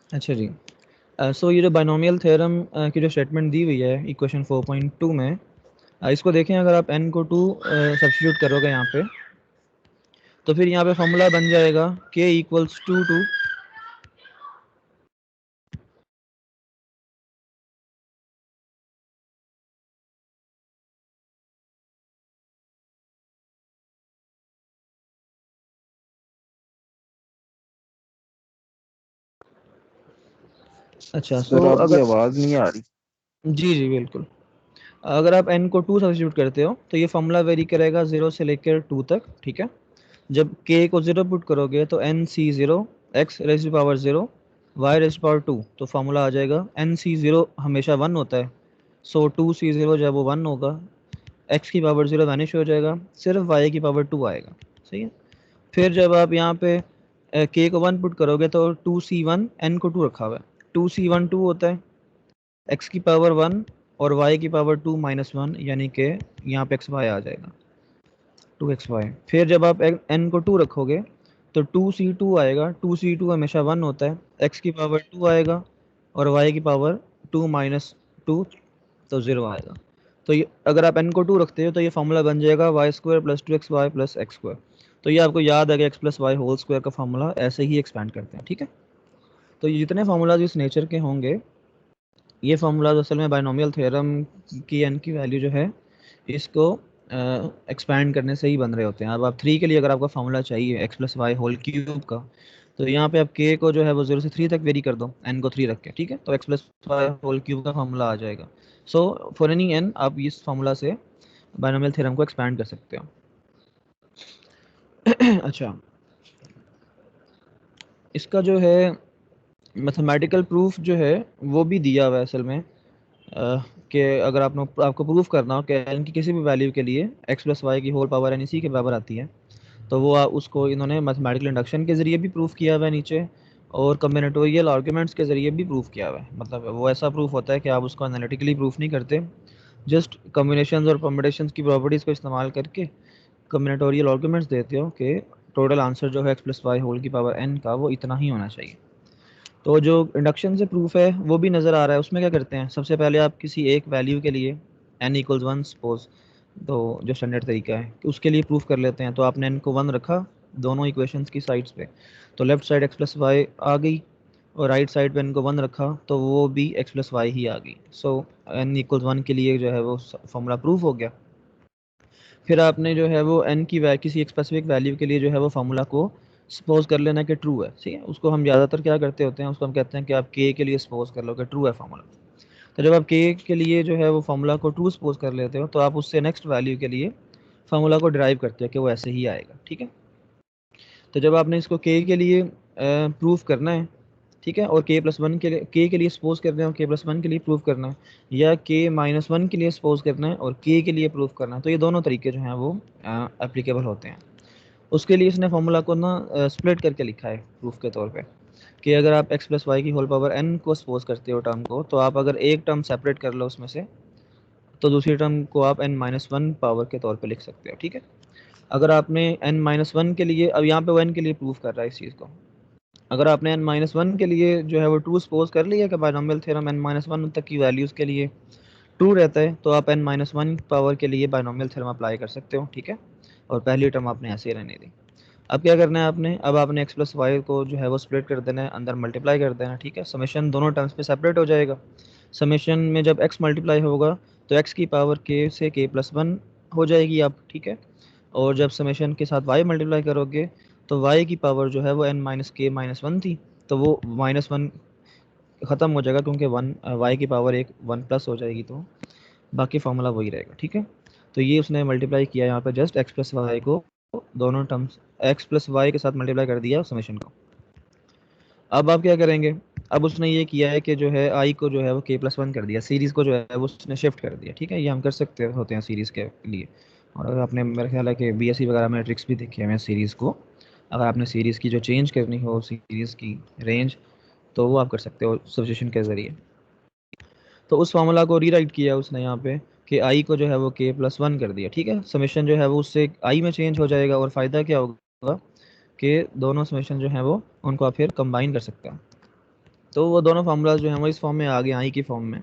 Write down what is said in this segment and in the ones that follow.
अच्छा जी, सो ये जो बाइनोमियल थ्योरम की जो स्टेटमेंट दी हुई है इक्वेशन 4.2 में, इसको देखें, अगर आप n को 2 सब्स्टिट्यूट करोगे यहाँ पे, तो फिर यहाँ पे फॉर्मूला बन जाएगा k इक्वल्स टू टू अच्छा, सर सो आपकी अगर आवाज नहीं आ रही। जी जी बिल्कुल, अगर आप n को 2 सब्स्टिट्यूट करते हो तो ये फॉर्मूला वेरी करेगा 0 से लेकर 2 तक, ठीक है। जब k को 0 पुट करोगे तो n c 0 x raise to power 0 y raise to power 2, तो फार्मूला आ जाएगा n c 0 हमेशा 1 होता है, सो 2 c 0 जब वो 1 होगा, x की पावर 0 वैनिश हो जाएगा, सिर्फ y की पावर 2 आएगा। सही है। फिर जब आप यहाँ पे k को 1 पुट करोगे तो 2c1, n को 2 रखा हुआ है, 2c1 2 होता है, x की पावर 1 और y की पावर 2 माइनस 1, यानी कि यहाँ पे xy आ जाएगा 2xy। फिर जब आप n को 2 रखोगे तो 2c2 आएगा, 2c2 हमेशा 1 होता है, x की पावर 2 आएगा और y की पावर 2 माइनस 2, तो 0 आएगा। तो ये अगर आप n को 2 रखते हो तो ये फार्मूला बन जाएगा y square plus 2xy plus x square. तो ये आपको याद है कि x plus y whole square का फार्मूला ऐसे ही एक्सपेंड करते हैं, ठीक है। तो ये जितने फार्मूलाज इस नेचर के होंगे, ये फार्मूलाज असल में बाइनोमियल थ्योरम की n की वैल्यू जो है इसको एक्सपैंड करने से ही बन रहे होते हैं। अब आप 3 के लिए अगर आपका फार्मूला चाहिए x plus y whole cube का, तो यहाँ पे आप k को जो है वो 0 से 3 तक वेरी कर दो, n को 3 रख के, ठीक है, तो x plus y whole cube का फार्मूला आ जाएगा। सो फॉर एनी n आप इस फार्मूला से बाइनोमियल थ्योरम को एक्सपैंड कर सकते हो। अच्छा, इसका जो है मैथमेटिकल प्रूफ जो है वो भी दिया हुआ है असल में, कि अगर आपको प्रूफ करना हो कि n की किसी भी वैल्यू के लिए x प्लस वाई की होल पावर n इसी के बराबर आती है, तो वो उसको इन्होंने मैथमेटिकल इंडक्शन के ज़रिए भी प्रूफ किया हुआ है नीचे, और कम्बिनेटोरियल आर्ग्यूमेंट्स के ज़रिए भी प्रूफ किया हुआ है। मतलब वो ऐसा प्रूफ होता है कि आप उसको एनालिटिकली प्रूफ नहीं करते, जस्ट कम्बिनेशंस और परम्यूटेशंस की प्रॉपर्टीज़ को इस्तेमाल करके कम्बिनेटोरियल आर्ग्यूमेंट्स देते हो कि टोटल आंसर जो है x प्लस वाई होल की पावर n का वो इतना ही होना चाहिए। तो जो इंडक्शन से प्रूफ है वो भी नज़र आ रहा है, उसमें क्या करते हैं, सबसे पहले आप किसी एक वैल्यू के लिए n इक्वल्स 1 सपोज, तो जो स्टैंडर्ड तरीका है कि उसके लिए प्रूफ कर लेते हैं, तो आपने n को 1 रखा दोनों इक्वेशंस की साइड्स पे, तो left side x plus Y आ गई, और राइट साइड पे n को 1 रखा तो वो भी x प्लस वाई ही आ गई। सो n इक्वल्स 1 के लिए जो है वो फॉर्मूला प्रूफ हो गया। फिर आपने जो है वो n की किसी एक स्पेसिफिक वैल्यू के लिए जो है वो फार्मूला को सपोज कर लेना कि ट्रू है, ठीक है। उसको हम ज़्यादातर क्या करते होते हैं, उसको हम कहते हैं कि आप k के लिए सपोज कर लो कि ट्रू है फार्मूला। तो जब आप k के लिए जो है वो फार्मूला को ट्रू सपोज कर लेते हो, तो आप उससे नेक्स्ट वैल्यू के लिए फार्मूला को ड्राइव करते हो कि वो ऐसे ही आएगा, ठीक है। तो जब आपने इसको k के लिए प्रूफ करना है, ठीक है, और k प्लस वन के लिए k के लिए सपोज करना है और k प्लस वन के लिए प्रूफ करना है, या k माइनस वन के लिए सपोज करना है और k के लिए प्रूफ करना है, तो ये दोनों तरीके जो हैं वो एप्लीकेबल होते हैं। उसके लिए इसने फार्मूला को ना स्प्लिट करके लिखा है प्रूफ के तौर पे, कि अगर आप x प्लस वाई की होल पावर n को सपोज करते हो टर्म को, तो आप अगर एक टर्म सेपरेट कर लो उसमें से, तो दूसरी टर्म को आप n माइनस वन पावर के तौर पे लिख सकते हो, ठीक है। अगर आपने n माइनस वन के लिए, अब यहाँ पे वो n के लिए प्रूफ कर रहा है इस चीज़ को, अगर आपने n माइनस वन के लिए जो है वो ट्रू सपोज कर लिया कि binomial theorem n minus one तक की वैल्यूज़ के लिए ट्रू रहता है, तो आप n माइनस वन पावर के लिए बाइनोमियल थ्योरम अप्लाई कर सकते हो, ठीक है। और पहली टर्म आपने ऐसे ही रहने दी। अब क्या करना है आपने, अब आपने x प्लस वाई को जो है वो स्प्लिट कर देना है, अंदर मल्टीप्लाई कर देना है, ठीक है। समेशन दोनों टर्म्स पे सेपरेट हो जाएगा। समेशन में जब x मल्टीप्लाई होगा तो x की पावर k से k प्लस वन हो जाएगी अब, ठीक है। और जब समेशन के साथ y मल्टीप्लाई करोगे तो y की पावर जो है वो n माइनस के माइनस वन थी, तो वो माइनस वन ख़त्म हो जाएगा, क्योंकि वन y की पावर एक वन प्लस हो जाएगी, तो बाकी फार्मूला वही रहेगा, ठीक है। तो ये उसने मल्टीप्लाई किया यहाँ पे जस्ट x प्लस वाई को, दोनों टर्म्स x प्लस वाई के साथ मल्टीप्लाई कर दिया समेशन को। अब आप क्या करेंगे, अब उसने ये किया है कि जो है i को जो है वो k प्लस वन कर दिया, सीरीज़ को जो है वो उसने शिफ्ट कर दिया, ठीक है। ये हम कर सकते होते हैं सीरीज़ के लिए, और अगर आपने, मेरा ख्याल है कि बीएससी वगैरह में ट्रिक्स भी देखे हैं सीरीज़ को, अगर आपने सीरीज़ की जो चेंज करनी हो सीरीज़ की रेंज, तो वो आप कर सकते हो सब्स्टिट्यूशन के ज़रिए। तो उस फार्मूला को रीराइट किया उसने यहाँ पे कि आई को जो है वो k प्लस वन कर दिया, ठीक है। समेशन जो है वो उससे आई में चेंज हो जाएगा, और फ़ायदा क्या होगा कि दोनों समेशन जो हैं वो उनको आप फिर कंबाइन कर सकते हैं। तो वो दोनों फार्मूलाज जो हैं वो इस फॉर्म में आ गए, आई की फॉर्म में,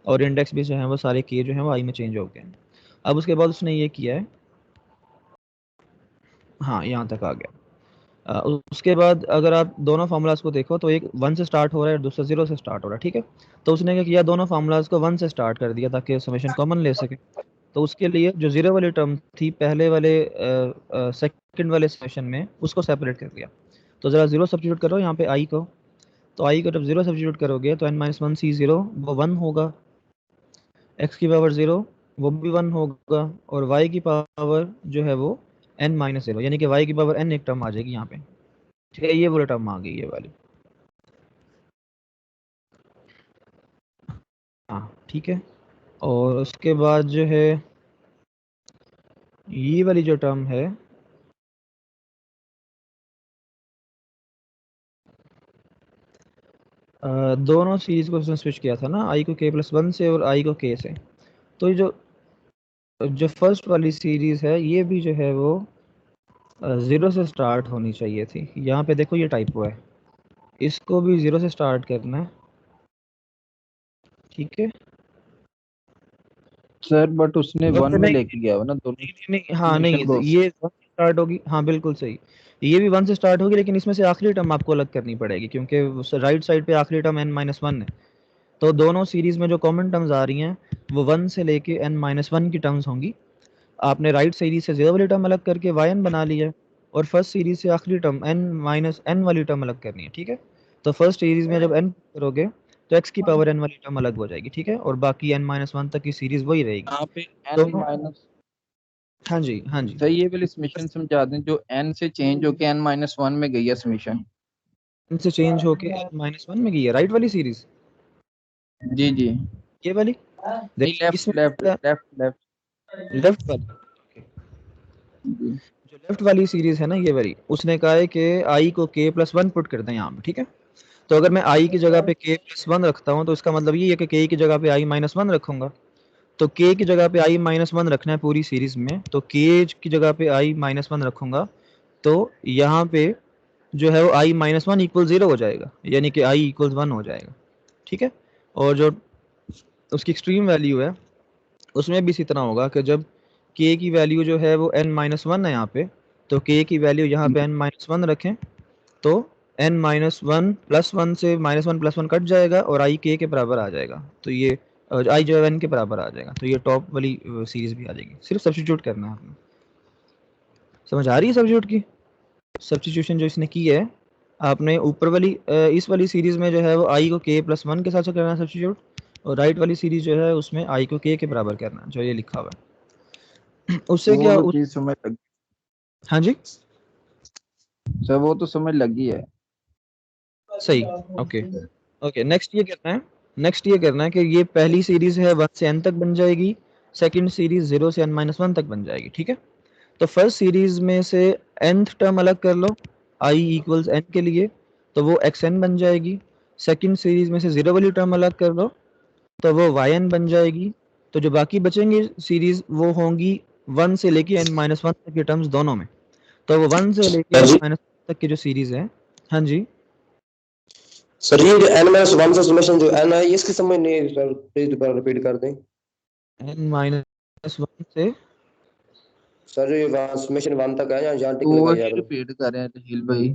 और इंडेक्स भी जो है वो सारे के जो हैं वो आई में चेंज हो गए हैं। अब उसके बाद उसने ये किया है, हाँ यहाँ तक आ गया। उसके बाद अगर आप दोनों फार्मूलाज को देखो तो एक 1 से स्टार्ट हो रहा है और दूसरा 0 से स्टार्ट हो रहा है, ठीक है। तो उसने क्या किया, दोनों फार्मूलाज को 1 से स्टार्ट कर दिया ताकि समेशन कॉमन ले सके। तो उसके लिए जो 0 वाली टर्म थी पहले वाले सेकंड वाले समेशन में, उसको सेपरेट कर दिया। तो ज़रा 0 सब्स्टिट्यूट करो यहाँ पे आई को, तो आई को जब 0 सब्स्टिट्यूट करोगे तो n-1 c0 वो 1 होगा, x की पावर 0 वो भी 1 होगा, और y की पावर जो है वो n-0, यानी कि y की पावर n एक टर्म आ जाएगी यहाँ पे, ठीक है। ये वाली टर्म आ गई, ये वाली, हाँ ठीक है। और उसके बाद जो है ये वाली जो टर्म है, दोनों सीरीज को उसने स्विच किया था ना, आई को k+1 से और आई को k से। तो ये जो जो फर्स्ट वाली सीरीज है ये भी जो है वो 0 से स्टार्ट होनी चाहिए थी। यहाँ पे देखो ये टाइपो है, इसको भी 0 से स्टार्ट करना है, ठीक है सर बट उसने बट 1 में नहीं लेके गया हुआ ना दोनों नहीं, हाँ नहीं, समीशन को। ये 1 से स्टार्ट होगी, हाँ बिल्कुल सही, ये भी 1 से स्टार्ट होगी, लेकिन इसमें से आखिरी टर्म आपको अलग करनी पड़ेगी क्योंकि राइट साइड पे आखिरी टर्म n-1 है। तो दोनों सीरीज में जो कॉमन टर्म्स आ रही हैं वो 1 से लेके n-1 की टर्म्स होंगी। आपने राइट सीरीज से 0 वाली टर्म अलग करके yn बना लिया है, और फर्स्ट सीरीज से आखिरी टर्म n-n वाली टर्म अलग करनी है, ठीक है। तो फर्स्ट सीरीज में जब n करोगे तो x की पावर n वाली टर्म अलग हो जाएगी, ठीक है, और बाकी n-1 तक की सीरीज वही रहेगी। यहाँ पे n दोनों, माइनस, हाँ जी हाँ जी, सर ये वाली समीशन समझा दें जो n से चेंज होके n-1 में गई है समीशन। इनसे चेंज होके n-1 में गई है राइट वाली सीरीज, जी जी, ये वाली, नहीं देखिए लेफ्ट इसमें लेफ्ट लेफ्ट लेफ्ट। लेफ्ट वाली, जी जो लेफ्ट वाली सीरीज है ना ये वाली, उसने कहा है कि आई को k+1 पुट कर दें यहाँ पे, ठीक है। तो अगर मैं i की जगह पे k+1 रखता हूँ तो इसका मतलब ये है कि k की जगह पे i-1 रखूंगा। तो k की जगह पे i-1 रखना है पूरी सीरीज में, तो k की जगह पे i-1 रखूंगा, तो यहाँ पे जो है वो i-1 इक्वल 0 हो जाएगा, यानी कि i इक्वल 1 हो जाएगा, ठीक है। और जो उसकी एक्सट्रीम वैल्यू है उसमें भी इसी तरह होगा कि जब k की वैल्यू जो है वो n-1 है यहाँ पे, तो k की वैल्यू यहाँ पे n-1 रखें, तो n-1 +1 से -1 +1 कट जाएगा और i k के बराबर आ जाएगा। तो ये i जो है n के बराबर आ जाएगा, तो ये टॉप वाली सीरीज भी आ जाएगी। सिर्फ सब्स्टिट्यूट करना है आपने, समझ आ रही है सब्स्टिट्यूट की, सब्स्टिट्यूशन जो इसने की है आपने ऊपर वाली इस वाली सीरीज में जो है वो i को k+1 के साथ से करना है सब्स्टिट्यूट, और राइट वाली सीरीज जो है उसमें i को k के बराबर करना है, जो ये लिखा हुआ है। उससे वो क्या तो चीज समझ लगी हाँ जी सर, वो तो समझ लगी है। सही, ओके ओके। नेक्स्ट ये करना है कि ये पहली सीरीज है 1 से n तक बन जाएगी, सेकंड सीरीज 0 से n-1 तक बन जाएगी, ठीक है। तो फर्स्ट सीरीज में से nth टर्म अलग कर लो i इक्वल्स n के लिए, तो वो xn बन जाएगी। सेकंड सीरीज में से 0 वाली टर्म अलग कर लो तो वो yn बन जाएगी। तो जो बाकी बचेंगे सीरीज वो होंगी 1 से लेके n-1 तक की टर्म्स दोनों में। तो वो 1 से लेके हाँ जी n-1 तक की जो सीरीज है, हाँ जी सर, ये n-1 से समेशन जो n है ये इसकी समझ नहीं सर, प्लीज दोबारा रिपीट कर दें। n-1 से, सर जो ये समेशन 1 तक है, यहाँ टिक वो लगा ही यार। रिपीट कर रहे हैं तहील भाई,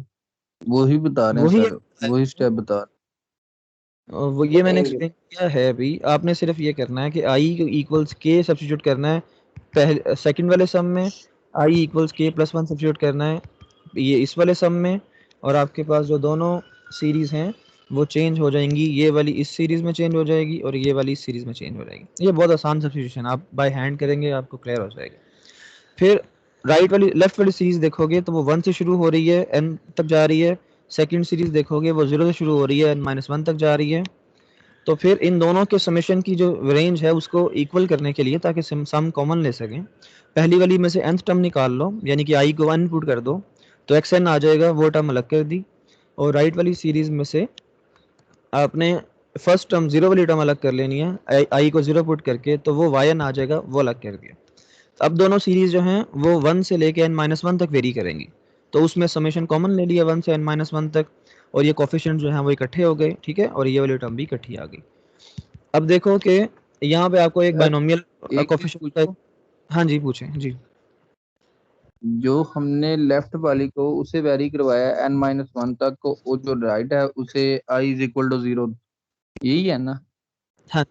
वो ही बता रहे हैं वही सर, वही स्टेप बता रहे वो ये मैंने नहीं एक्सप्लेन किया है अभी। आपने सिर्फ ये करना है कि i इक्वल्स k सब्स्टिट्यूट करना है पहले सेकंड वाले सम में, i इक्वल्स k+1 सब्स्टिट्यूट करना है ये इस वाले सम में, और आपके पास जो दोनों सीरीज हैं वो चेंज हो जाएंगी, ये वाली इस सीरीज में चेंज हो जाएगी और ये वाली इस सीरीज में चेंज हो जाएगी। ये बहुत आसान सब्स्टिट्यूशन, आप बाय हैंड करेंगे आपको क्लियर हो जाएगा। फिर लेफ्ट वाली सीरीज देखोगे तो वो 1 से शुरू हो रही है n तक जा रही है, सेकंड सीरीज देखोगे वो 0 से शुरू हो रही है n-1 तक जा रही है। तो फिर इन दोनों के समेशन की जो रेंज है उसको इक्वल करने के लिए ताकि सम कॉमन ले सकें, पहली वाली में से nth टर्म निकाल लो, यानी कि i को 1 पुट कर दो तो xn आ जाएगा, वो टर्म अलग कर दी। और राइट वाली सीरीज में से आपने फर्स्ट टर्म 0 वाली टर्म अलग कर लेनी है, i को 0 पुट करके, तो वो yn आ जाएगा, वो अलग कर दिया। अब दोनों सीरीज जो हैं वो 1 से लेके n-1 तक वेरी करेंगी। तो उसमें समेशन कॉमन ले लिया 1 से n-1 तक, और ये कोफिशिएंट जो है वो इकट्ठे हो गए, ठीक है, और ये वाली टर्म भी इकट्ठी आ गई। अब देखो कि यहाँ पे आपको एक बाइनोमियल एक चीज कोफिशिएंट पूछो, हाँ जी पूछें जी। जो हमने लेफ्ट वाली को उसे वेरी करवाया n-1 तक को, वो जो राइट है उसे i इज इक्वल टू 0, यही है ना? हाँ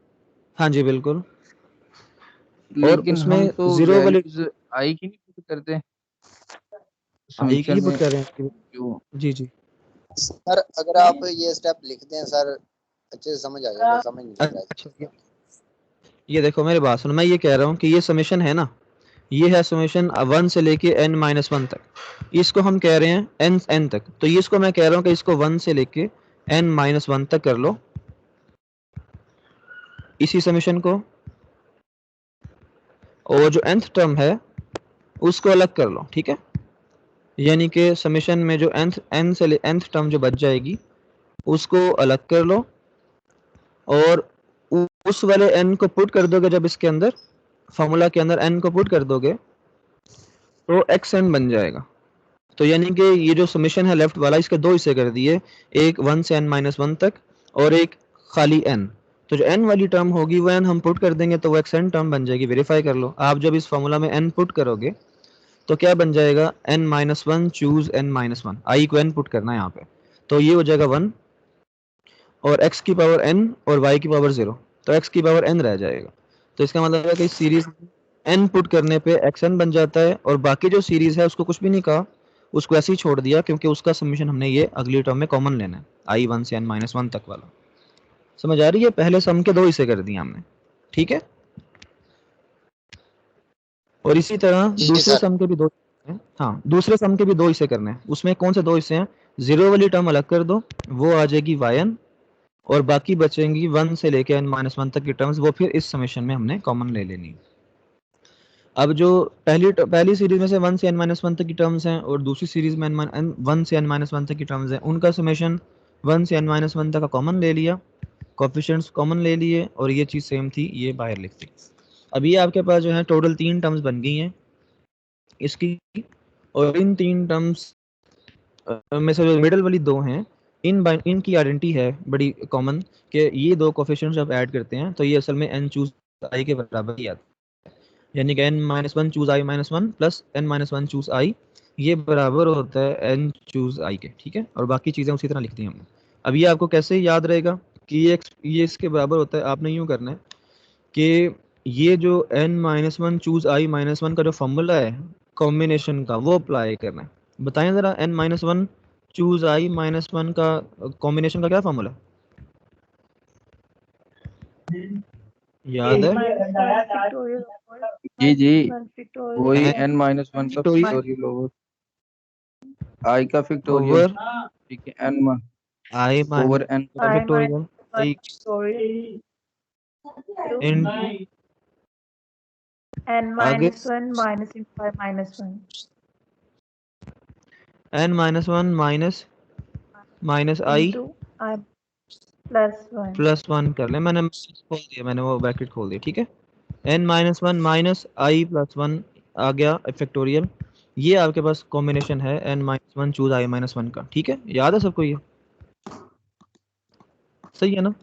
हाँ जी बिल्कुल। और लेकिन उसमें हम तो जीरो वाली वैल्यूज i की नहीं पुट करते आई की समीकरण ही पुट में कर रहे हैं जो। जी जी। सर अगर आप ये स्टेप लिख दें सर अच्छे से समझ आ जाएगा, समझ नहीं आ रहा है। अच्छा ये देखो मेरी बात सुनो, मैं ये कह रहा हूँ कि ये समेशन है ना, ये है समेशन 1 से लेके n-1 तक, इसको हम कह रहे हैं n तक, तो ये इसको मैं कह रहा हूँ कि इसको 1 से लेके n-1 तक कर लो इसी समेशन को, और जो nth टर्म है उसको अलग कर लो, ठीक है, यानी कि समेशन में जो nth टर्म जो बच जाएगी उसको अलग कर लो, और उस वाले n को पुट कर दोगे जब इसके अंदर फार्मूला के अंदर n को पुट कर दोगे तो xn बन जाएगा। तो यानी कि ये जो समेशन है लेफ्ट वाला, इसके दो हिस्से कर दिए, एक 1 से n-1 तक और एक खाली n। तो जो n वाली टर्म होगी वो n हम पुट कर देंगे तो वो xn टर्म बन जाएगी। वेरीफाई कर लो, आप जब इस फार्मूला में n पुट करोगे तो क्या बन जाएगा, n-1 चूज n-1, i को n पुट करना है यहाँ पे, तो ये हो जाएगा 1 और x की पावर n और y की पावर 0, तो x की पावर n रह जाएगा। तो इसका मतलब है कि सीरीज n पुट करने पे xn बन जाता है, और बाकी जो सीरीज है उसको कुछ भी नहीं कहा, उसको ऐसे ही छोड़ दिया, क्योंकि उसका समीशन हमने ये अगली टर्म में कॉमन लेना है, i 1 से n-1 तक वाला। समझ आ रही है? पहले सम के दो हिस्से कर दिए हमने, ठीक है। और इसी तरह जी दूसरे सर। सम के भी दो, हाँ दूसरे सम के भी दो हिस्से करने हैं। उसमें कौन से दो हिस्से हैं, जीरो वाली टर्म अलग कर दो, वो आ जाएगी yn, और बाकी बचेंगी 1 से लेके n-1 तक की टर्म्स, वो फिर इस समेशन में हमने कॉमन ले लेनी है। अब जो पहली सीरीज में से 1 से n-1 तक की टर्म्स हैं और दूसरी सीरीज में 1 से n-1 तक की टर्म्स हैं, उनका समेशन 1 से n-1 तक का कॉमन ले लिया, कोफिशिएंट्स कॉमन ले लिए, और ये चीज़ सेम थी, ये बाहर लिख दी। अब ये आपके पास जो है टोटल 3 टर्म्स बन गई हैं इसकी, और इन 3 टर्म्स में से जो मिडल वाली दो हैं, इनकी आइडेंटिटी है बड़ी कॉमन, कि ये दो कोफिशिएंट्स जब ऐड करते हैं तो ये असल में n चूज i के बराबर ही आता है, यानी कि n-1 choose i-1 plus n-1 choose i, ये बराबर होता है n चूज i के, ठीक है। और बाकी चीज़ें उसी तरह लिख दी हमने। अब ये आपको कैसे याद रहेगा कि ये इसके बराबर होता है, आपने यूँ करना है कि ये जो n-1 चूज i-1 का जो फॉर्मूला है कॉम्बिनेशन का, वो अप्लाई करना है। बताएं ज़रा, n-1 चूज i-1 का कॉम्बिनेशन का क्या फॉर्मूला है, याद है? जी जी, वही n-1 का फैक्टोरियल ओवर i का फैक्टोरियल, ओवर ठीक है, n i ओवर n का फैक्टोरियल इन आगे n-1 minus into I minus 1. n-1 minus i into I plus 1. Plus 1 कर ले, मैंने खोल दिया, मैंने वो ब्रैकेट खोल दिया, ठीक है। n-1 माइनस i प्लस 1 आ गया फैक्टोरियल, ये आपके पास कॉम्बिनेशन है n-1 चूज i-1 का, ठीक है। याद है सबको? ये सही है ना?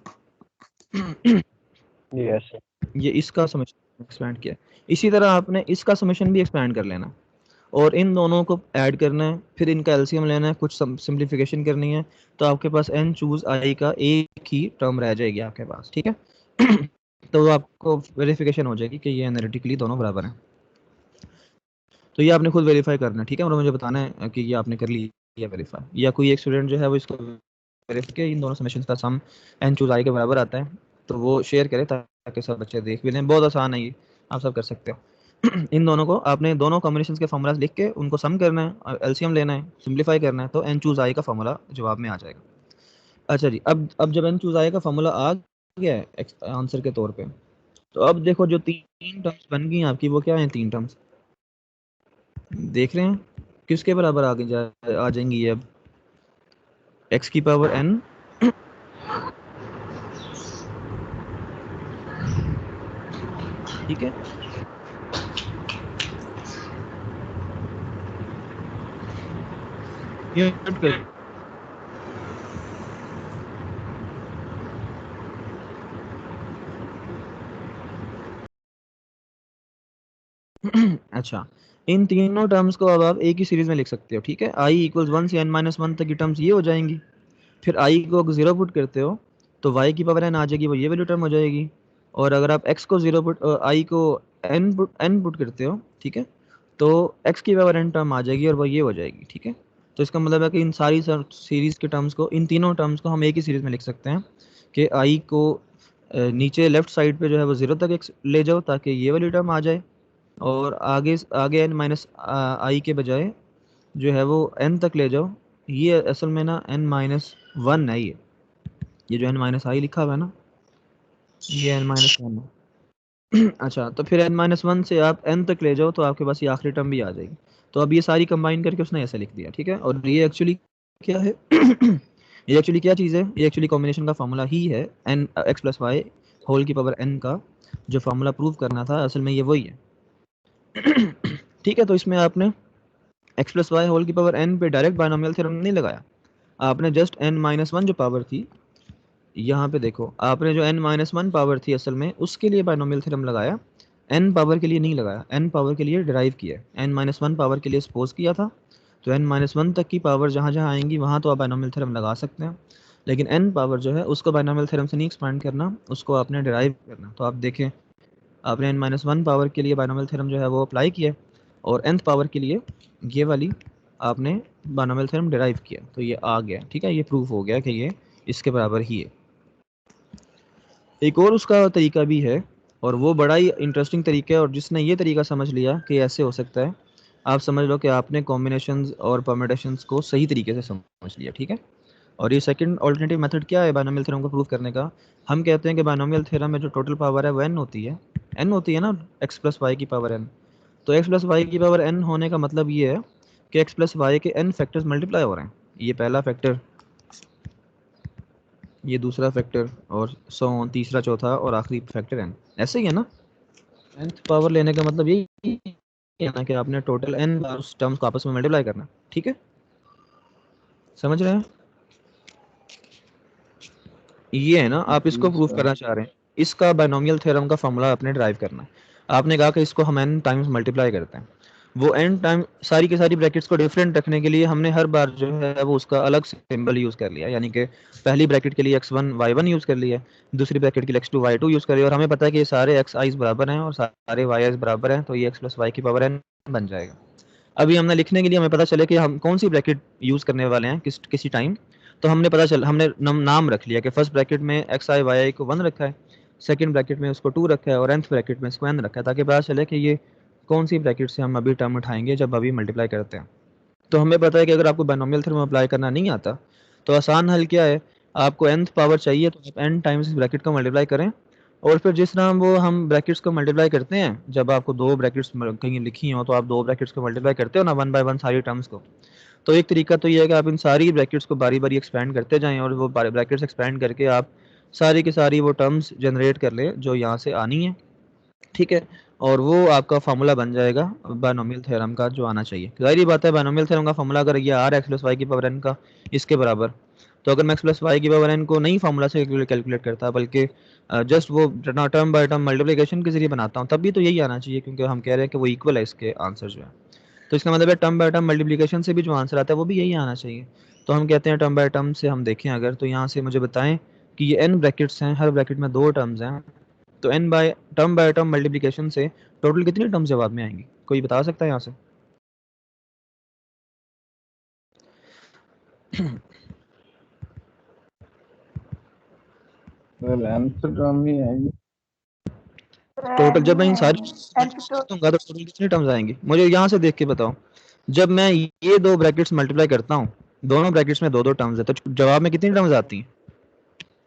यस ये इसका समेशन एक्सपेंड किया, इसी तरह आपने इसका समेशन भी एक्सपेंड कर लेना, और इन दोनों को ऐड करना है, फिर इनका एलसीएम लेना है, कुछ सिंप्लीफिकेशन करनी है, तो आपके पास n चूज i का एक ही टर्म रह जाएगी आपके पास, ठीक है। तो आपको वेरिफिकेशन हो जाएगी कि ये एनालिटिकली दोनों बराबर हैं। तो ये आपने खुद वेरीफाई करना है, ठीक है, और मुझे बताना है कि ये आपने कर लिया वेरीफाई, या कोई एक स्टूडेंट जो है वो इसको वेरीफाई के इन दोनों समेशन का सम n चूज i के बराबर आता है तो वो शेयर करे, ताकि सब बच्चे देख भी लें। बहुत आसान है ये, आप सब कर सकते हो। इन दोनों को आपने दोनों कॉम्बिनेशंस के फार्मूलाज लिख के उनको सम करना है और एलसीएम लेना है, सिंप्लीफाई करना है, तो n चूज i का फार्मूला जवाब में आ जाएगा। अच्छा जी, अब जब n चूज i का फार्मूला आ गया है आंसर के तौर पे, तो अब देखो जो तीन टर्म्स बन गई आपकी, वो क्या है? तीन टर्म्स देख रहे हैं किसके बराबर आगे आ जाएंगी ये अब, x की पावर n ठीक है, म्यूट कर अच्छा, इन तीनों टर्म्स को अब आप एक ही सीरीज में लिख सकते हो, ठीक है। i इक्वल्स 1 से n-1 तक की टर्म्स ये हो जाएंगी। फिर i को अगर 0 पुट करते हो तो y की पावर n आ जाएगी, वो ये वाली टर्म हो जाएगी। और अगर आप x को 0 पुट i को n पुट करते हो, ठीक है, तो x की पावर n टर्म आ जाएगी और वो ये हो जाएगी, ठीक है। तो इसका मतलब है कि इन सारी सीरीज के टर्म्स को, इन तीनों टर्म्स को हम एक ही सीरीज में लिख सकते हैं कि i को नीचे लेफ्ट साइड पे जो है वो 0 तक ले जाओ ताकि ये वाली टर्म आ जाए, और आगे आगे n माइनस आई के बजाय जो है वो n तक ले जाओ। ये असल में ना n-1 है, ये जो n-i लिखा हुआ है ना, ये n-1 है। अच्छा, तो फिर n-1 से आप n तक ले जाओ तो आपके पास ये आखिरी टर्म भी आ जाएगी। तो अब ये सारी कंबाइन करके उसने ऐसे लिख दिया, ठीक है। और ये एक्चुअली क्या है? ये एक्चुअली क्या चीज़ है? ये एक्चुअली कॉम्बिनेशन का फार्मूला ही है, n x plus y whole की पावर n का जो फार्मूला प्रूव करना था, असल में ये वही है। ठीक है, तो इसमें आपने x प्लस वाई होल की पावर n पे डायरेक्ट बायनोमियल थ्योरम नहीं लगाया, आपने जस्ट n-1 जो पावर थी, यहाँ पे देखो, आपने जो n-1 पावर थी असल में उसके लिए बायनोमियल थ्योरम लगाया, n पावर के लिए नहीं लगाया, n पावर के लिए डिराइव किया, n-1 पावर के लिए सपोज किया था। तो n-1 तक की पावर जहाँ जहाँ आएंगी वहाँ तो आप बायनोमियल थ्योरम लगा सकते हैं, लेकिन n पावर जो है उसको बायनोमियल थ्योरम से नहीं एक्सपांड करना, उसको आपने डिराइव करना। तो आप देखें, आपने n-1 पावर के लिए बायनोमियल थ्योरम जो है वो अप्लाई किया, और nth पावर के लिए ये वाली आपने बायनोमियल थ्योरम डिराइव किया, तो ये आ गया, ठीक है। ये प्रूफ हो गया कि ये इसके बराबर ही है। एक और उसका तरीका भी है, और वो बड़ा ही इंटरेस्टिंग तरीका है, और जिसने ये तरीका समझ लिया कि ऐसे हो सकता है, आप समझ लो कि आपने कॉम्बिनेशंस और परम्यूटेशंस को सही तरीके से समझ लिया, ठीक है। और ये सेकंड ऑल्टरनेटिव मेथड क्या है बायनोमियल थ्योरम को प्रूव करने का? हम कहते हैं कि बायनोमियल थ्योरम में जो टोटल पावर है वो n होती है, ना, x प्लस वाई की पावर n। तो x प्लस वाई की पावर n होने का मतलब ये है कि x प्लस वाई के n फैक्टर्स मल्टीप्लाई हो रहे हैं, ये पहला फैक्टर, ये दूसरा फैक्टर, और सो ऑन, तीसरा, चौथा और आखिरी फैक्टर n। ऐसे ही है ना, nth पावर लेने का मतलब यही है ना कि आपने टोटल n बार उस टर्म्स को आपस में मल्टीप्लाई करना, ठीक है, समझ रहे हैं? ये है ना, आप इसको जी प्रूव सर। करना चाह रहे हैं, इसका बायनोमियल थ्योरम का फॉर्मूला आपने ड्राइव करना है। आपने कहा कि इसको हम n टाइम्स मल्टीप्लाई करते हैं, वो n टाइम सारी की सारी ब्रैकेट्स को डिफरेंट रखने के लिए हमने हर बार जो है वो उसका अलग सिंबल यूज़ कर लिया, यानी कि पहली ब्रैकेट के लिए x1 y1 यूज़ कर लिया, दूसरी ब्रैकेट के लिए x2 y2 यूज़ कर लिया, और हमें पता है कि ये सारे xi's बराबर हैं और सारे y's बराबर हैं, तो ये x प्लस वाई की पावर n बन जाएगा। अभी हमने लिखने के लिए हमें पता चले कि हम कौन सी ब्रैकेट यूज़ करने वाले हैं किसी टाइम, तो हमने नाम रख लिया कि फर्स्ट ब्रैकेट में एक्स आई वाई आई को 1 रखा है, सेकंड ब्रैकेट में उसको 2 रखा है, और nth ब्रैकेट में इसको n रखा है, ताकि पता चले कि ये कौन सी ब्रैकेट से हम अभी टर्म उठाएंगे जब अभी मल्टीप्लाई करते हैं। तो हमें पता है कि अगर आपको बायनोमियल थ्योरम अप्लाई करना नहीं आता तो आसान हल क्या है, आपको nth पावर चाहिए तो आप n टाइम्स इस ब्रैकेट को मल्टीप्लाई करें, और फिर जिस तरह वो हम ब्रैकेट्स को मल्टीप्लाई करते हैं, जब आपको दो ब्रैकेट्स कहीं लिखी हो तो आप दो ब्रैकेट्स को मल्टीप्लाई करते हो ना, 1 बाय 1 सारी टर्म्स को। तो एक तरीका तो ये है कि आप इन सारी ब्रैकेट्स को बारी बारी एक्सपेंड करते जाएं, और वो ब्रैकेट्स एक्सपेंड करके आप सारी की सारी वो टर्म्स जनरेट कर लें जो यहाँ से आनी है, ठीक है। और वो आपका फार्मूला बन जाएगा बायनोमियल थ्योरम का जो आना चाहिए। जाहिर बात है, बायनोमियल थ्योरम का फार्मूला अगर ये आ रहा है एक्स प्लस वाई की पावर n का इसके बराबर, तो अगर मैं एक्स प्लस वाई की पावर n को नहीं फार्मूला से कैलकुलेट करता बल्कि जस्ट वो टर्म बाय टर्म मल्टीप्लिकेशन के जरिए बनाता हूँ, तब भी तो यही आना चाहिए, क्योंकि हम कह रहे हैं कि वो इक्वल है इसके आंसर जो है। तो इसका मतलब है टर्म बाय टर्म मल्टीप्लिकेशन से भी जो आंसर आता है वो भी यही आना चाहिए। तो हम कहते हैं टर्म बाय टर्म से हम देखें अगर, तो यहाँ से मुझे बताएं कि ये n ब्रैकेट्स हैं, हर ब्रैकेट में 2 टर्म्स हैं, तो n बाय टर्म मल्टीप्लिकेशन से टोटल कितनी टर्म्स जवाब में आएंगी? कोई बता सकता है यहाँ से? सर nth टर्म ही आएगी। टोटल जब मैं इन सारी nth तो दूंगा तो टोटल कितनी टर्म्स आएंगी? मुझे यहाँ से देख के बताओ। जब मैं ये दो ब्रैकेट्स मल्टीप्लाई करता हूँ, दोनों ब्रैकेट्स में 2-2 टर्म्स है, तो जवाब में कितनी टर्म्स आती हैं?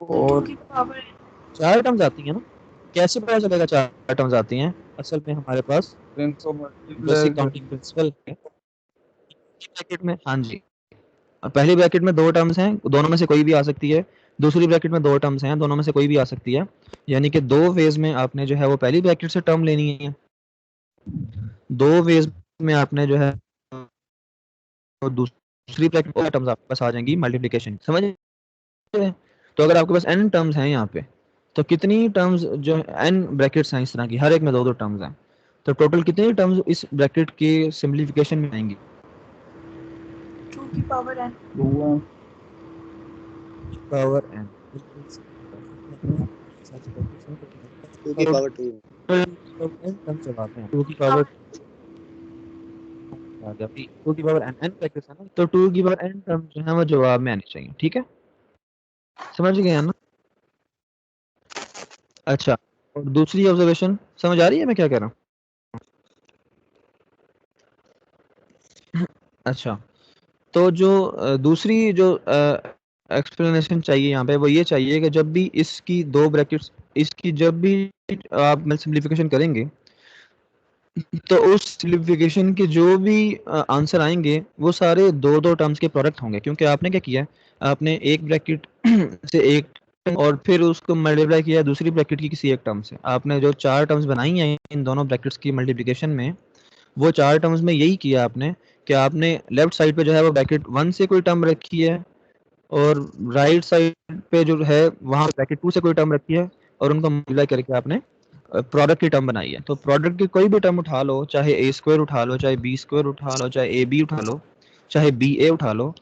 2 और की पावर 4 टर्म्स आती हैं ना। कैसे पता चलेगा 4 टर्म्स आती हैं? असल में हमारे पास इनको मल्टीप्लाई बेसिक काउंटिंग प्रिंसिपल है। ब्रैकेट में, हाँ जी, पहली ब्रैकेट में 2 टर्म्स हैं, दोनों में से कोई भी आ सकती है। दूसरी ब्रैकेट में 2 टर्म्स हैं, दोनों में से कोई भी आ सकती है, यानी कि 2 वेज में आपने जो है वो पहली ब्रैकेट से टर्म लेनी है, 2 वेज में आपने जो है वो दूसरी दूसरी ब्रैकेट और टर्म्स आपके पास आ जाएंगी मल्टीप्लिकेशन, समझ रहे हैं? तो अगर आपके पास n टर्म्स हैं यहाँ पे, तो कितनी टर्म्स जो n ब्रैकेट्स हैं इस तरह की, हर एक में दो दो टर्म्स हैं, तो टोटल कितनी टर्म्स इस ब्रैकेट के सिंप्लीफिकेशन में आएंगी? 2 की पावर n। पावर n 2 की पावर 2। टर्म्स जवाब में 2 की पावर आ गया, 2 की पावर n ब्रैकेट्स है ना, तो 2 की पावर n टर्म्स जो है वो जवाब में आनी चाहिए, ठीक है, समझ गए ना? अच्छा, और दूसरी ऑब्जर्वेशन समझ आ रही है मैं क्या कह रहा हूँ? अच्छा, तो जो दूसरी जो एक्सप्लेनेशन चाहिए यहाँ पे वो ये चाहिए कि जब भी इसकी दो ब्रैकेट्स, इसकी जब भी आप सिंप्लीफिकेशन करेंगे तो उस सिंप्लीफिकेशन के जो भी आंसर आएंगे वो सारे दो दो टर्म्स के प्रोडक्ट होंगे, क्योंकि आपने क्या किया है, आपने एक ब्रैकेट से एक और फिर उसको मल्टीप्लाई किया दूसरी ब्रैकेट की किसी एक टर्म से। आपने जो चार टर्म्स बनाई हैं इन दोनों ब्रैकेट्स की मल्टीप्लिकेशन में, वो चार टर्म्स में यही किया आपने कि आपने लेफ्ट साइड पे जो है वो ब्रैकेट 1 से कोई टर्म रखी है और राइट साइड पे जो है वहाँ ब्रैकेट 2 से कोई टर्म रखी है और उनको मल्टीप्लाई करके आपने प्रोडक्ट की टर्म बनाई है। तो प्रोडक्ट की कोई भी टर्म उठा लो, चाहे ए स्क्वायर उठा लो, चाहे बी स्क्वायर उठा लो, चाहे ए बी उठा लो, चाहे बी ए उठा लो,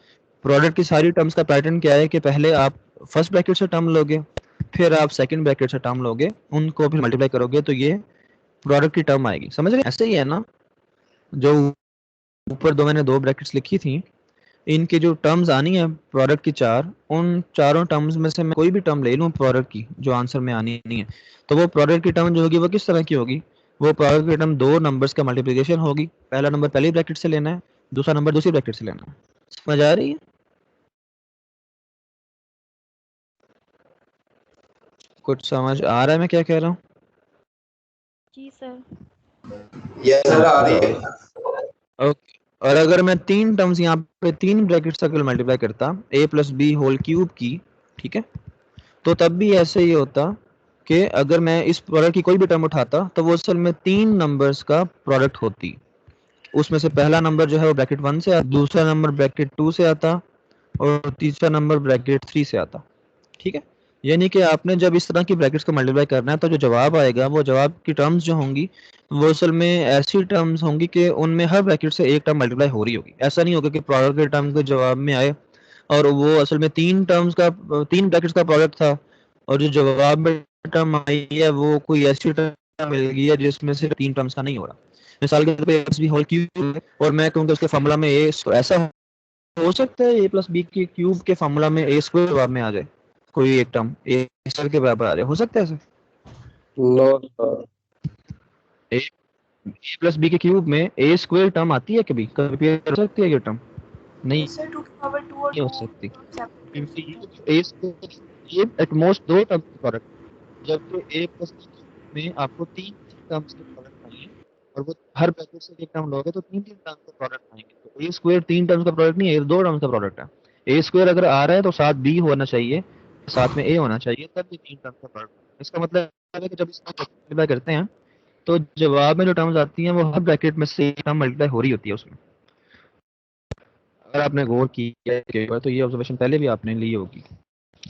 प्रोडक्ट की सारी टर्म्स का पैटर्न क्या है कि पहले आप फर्स्ट ब्रैकेट से टर्म लोगे, फिर आप सेकंड ब्रैकेट से टर्म लोगे, उनको फिर मल्टीप्लाई करोगे तो ये प्रोडक्ट की टर्म आएगी, समझ रहे हैं? ऐसे ही है ना, जो ऊपर दो मैंने दो ब्रैकेट्स लिखी थी, इनकी जो टर्म्स आनी है प्रोडक्ट की चार, उन चारों टर्म्स में से मैं कोई भी टर्म ले लूँ प्रोडक्ट की जो आंसर में आनी नहीं है, तो वो प्रोडक्ट की टर्म जो होगी वो किस तरह की होगी? वो प्रोडक्ट की टर्म दो नंबर्स का मल्टीप्लिकेशन होगी, पहला नंबर पहली ब्रैकेट से लेना है, दूसरा नंबर दूसरी ब्रैकेट से लेना है। समझ आ रही है? कुछ समझ आ रहा है मैं क्या कह रहा हूँ? जी सर। यस सर, आ रही है। ओके, और अगर मैं तीन टर्म्स यहाँ पे तीन ब्रैकेट से मल्टीप्लाई करता a plus b whole cube की, ठीक है, तो तब भी ऐसे ही होता कि अगर मैं इस प्रोडक्ट की कोई भी टर्म उठाता तो वो असल में तीन नंबर्स का प्रोडक्ट होती। उसमें से पहला नंबर जो है वो ब्रैकेट 1 से आता, दूसरा नंबर ब्रैकेट 2 से आता और तीसरा नंबर ब्रैकेट 3 से आता, ठीक है। यानी कि आपने जब इस तरह की ब्रैकेट्स को मल्टीप्लाई करना है तो जो जवाब आएगा वो जवाब की टर्म्स जो होंगी वो असल में ऐसी टर्म्स होंगी कि उनमें हर ब्रैकेट से एक टर्म मल्टीप्लाई हो रही होगी। ऐसा नहीं होगा कि प्रोडक्ट के टर्म के जवाब में आए और वो असल में तीन टर्म्स का तीन ब्रैकेट्स का प्रोडक्ट था और जो जवाब में टर्म आई है वो कोई ऐसी टर्म मिल गई है जिसमें से तीन टर्म्स का नहीं हो रहा। मिसाल के तौर पे a होल क्यूब और मैं कहूँगा उसके फार्मूला में ए, ऐसा हो सकता है a प्लस बी के क्यूब के फार्मूला में ए स्क्वायर जवाब में आ जाए, कोई एक टर्म ए स्क्वायर के बराबर आ जाए, हो सकता है ऐसे? No sir. A plus B के क्यूब में ए स्क्वायर टर्म आती है कभी कभी हो सकती है ये टर्म? नहीं सर 2 की पावर 2 और हो 2 सकती, सेपरेट क्योंकि ए स्क्वायर ये एट मोस्ट दो टर्म के प्रोडक्ट, जबकि ए प्लस बी में आपको तीन टर्म्स के प्रोडक्ट आएंगे और वो हर ब्रैकेट से एक टर्म लोगे तो तीन तीन टर्म्स के प्रोडक्ट आएंगे। तो ए स्क्वायर तीन टर्म्स का प्रोडक्ट नहीं है, दो टर्म्स का प्रोडक्ट है। ए स्क्वायर अगर आ रहा है तो साथ बी होना चाहिए, साथ में ए होना चाहिए, तब ये तीन टर्म्स का प्रोडक्ट। इसका मतलब है कि जब इसको मल्टीप्लाई करते हैं तो जवाब में जो टर्म्स आती हैं वो हर ब्रैकेट में से एक टर्म मल्टीप्लाई हो रही होती है उसमें। अगर आपने गौर किया तो ये ऑब्जर्वेशन पहले भी आपने ली होगी।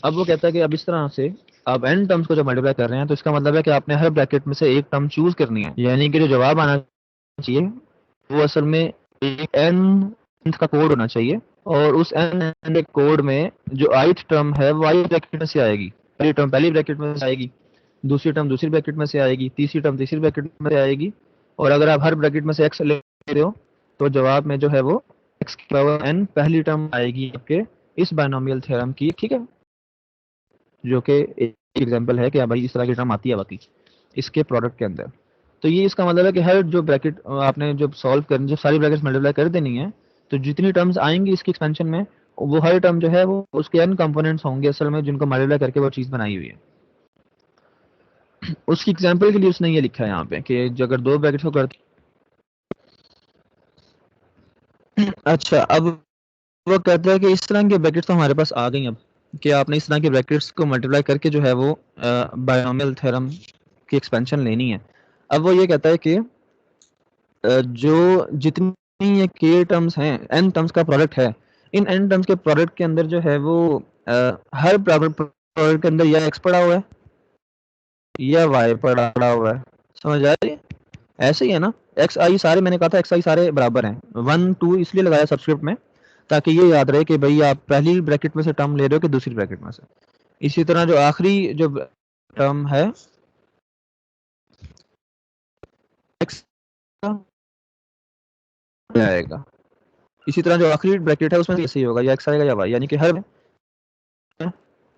अब वो कहता है कि अब इस तरह से आप n टर्म्स को जब मल्टीप्लाई कर रहे हैं तो इसका मतलब है कि आपने हर ब्रैकेट में से एक टर्म चूज करनी है, यानी कि जो जवाब आना चाहिए वो असल में एक n का कोड होना चाहिए और उस n के कोड में जो ith टर्म है वो ith ब्रैकेट में से आएगी, पहली टर्म पहली ब्रैकेट में से आएगी, दूसरी टर्म दूसरी ब्रैकेट में से आएगी, तीसरी टर्म तीसरी ब्रैकेट में से आएगी, और अगर आप हर ब्रैकेट में से x ले रहे हो तो जवाब में जो है वो x की पावर n पहली टर्म आएगी आपके इस बायनोमियल थ्योरम की, ठीक है, जो कि एक एग्जांपल है कि भाई इस तरह की टर्म आती है बाकी इसके प्रोडक्ट के अंदर। तो ये इसका मतलब है कि हर जो ब्रैकेट आपने जब सॉल्व करनी, जब सारी ब्रैकेट्स मल्टीप्लाई कर देनी है तो जितनी टर्म्स आएंगी इसकी एक्सपेंशन में वो हर टर्म जो है वो उसके n कंपोनेंट्स होंगे असल में जिनको मल्टीप्लाई करके वो चीज़ बनाई हुई है। उसकी एग्जांपल के लिए उसने ये लिखा है यहाँ पे कि जो अगर दो ब्रैकेट्स को करते अच्छा, अब वो कहता है कि इस तरह के ब्रैकेट्स तो हमारे पास आ गई अब कि आपने इस तरह के ब्रैकेट्स को मल्टीप्लाई करके जो है वो बायनोमियल थ्योरम की एक्सपेंशन लेनी है। अब वो ये कहता है कि जो जितनी ये के टर्म्स हैं n टर्म्स का प्रोडक्ट है इन n टर्म्स के प्रोडक्ट के अंदर जो है वो हर प्रोडक्ट के अंदर या x पड़ा हुआ है या y पड़ा हुआ है, समझ आ रही है? ऐसे ही है ना, एक्स आई सारे, मैंने कहा था एक्स आई सारे बराबर हैं, 1 2 इसलिए लगाया सबस्क्रिप्ट में ताकि ये याद रहे कि भाई आप पहली ब्रैकेट में से टर्म ले रहे हो कि दूसरी ब्रैकेट में से। इसी तरह जो आखिरी जो टर्म है एक्स आएगा, इसी तरह जो आखिरी ब्रैकेट है उसमें ऐसे ही होगा, या एक्स आएगा या वाई, यानी कि हर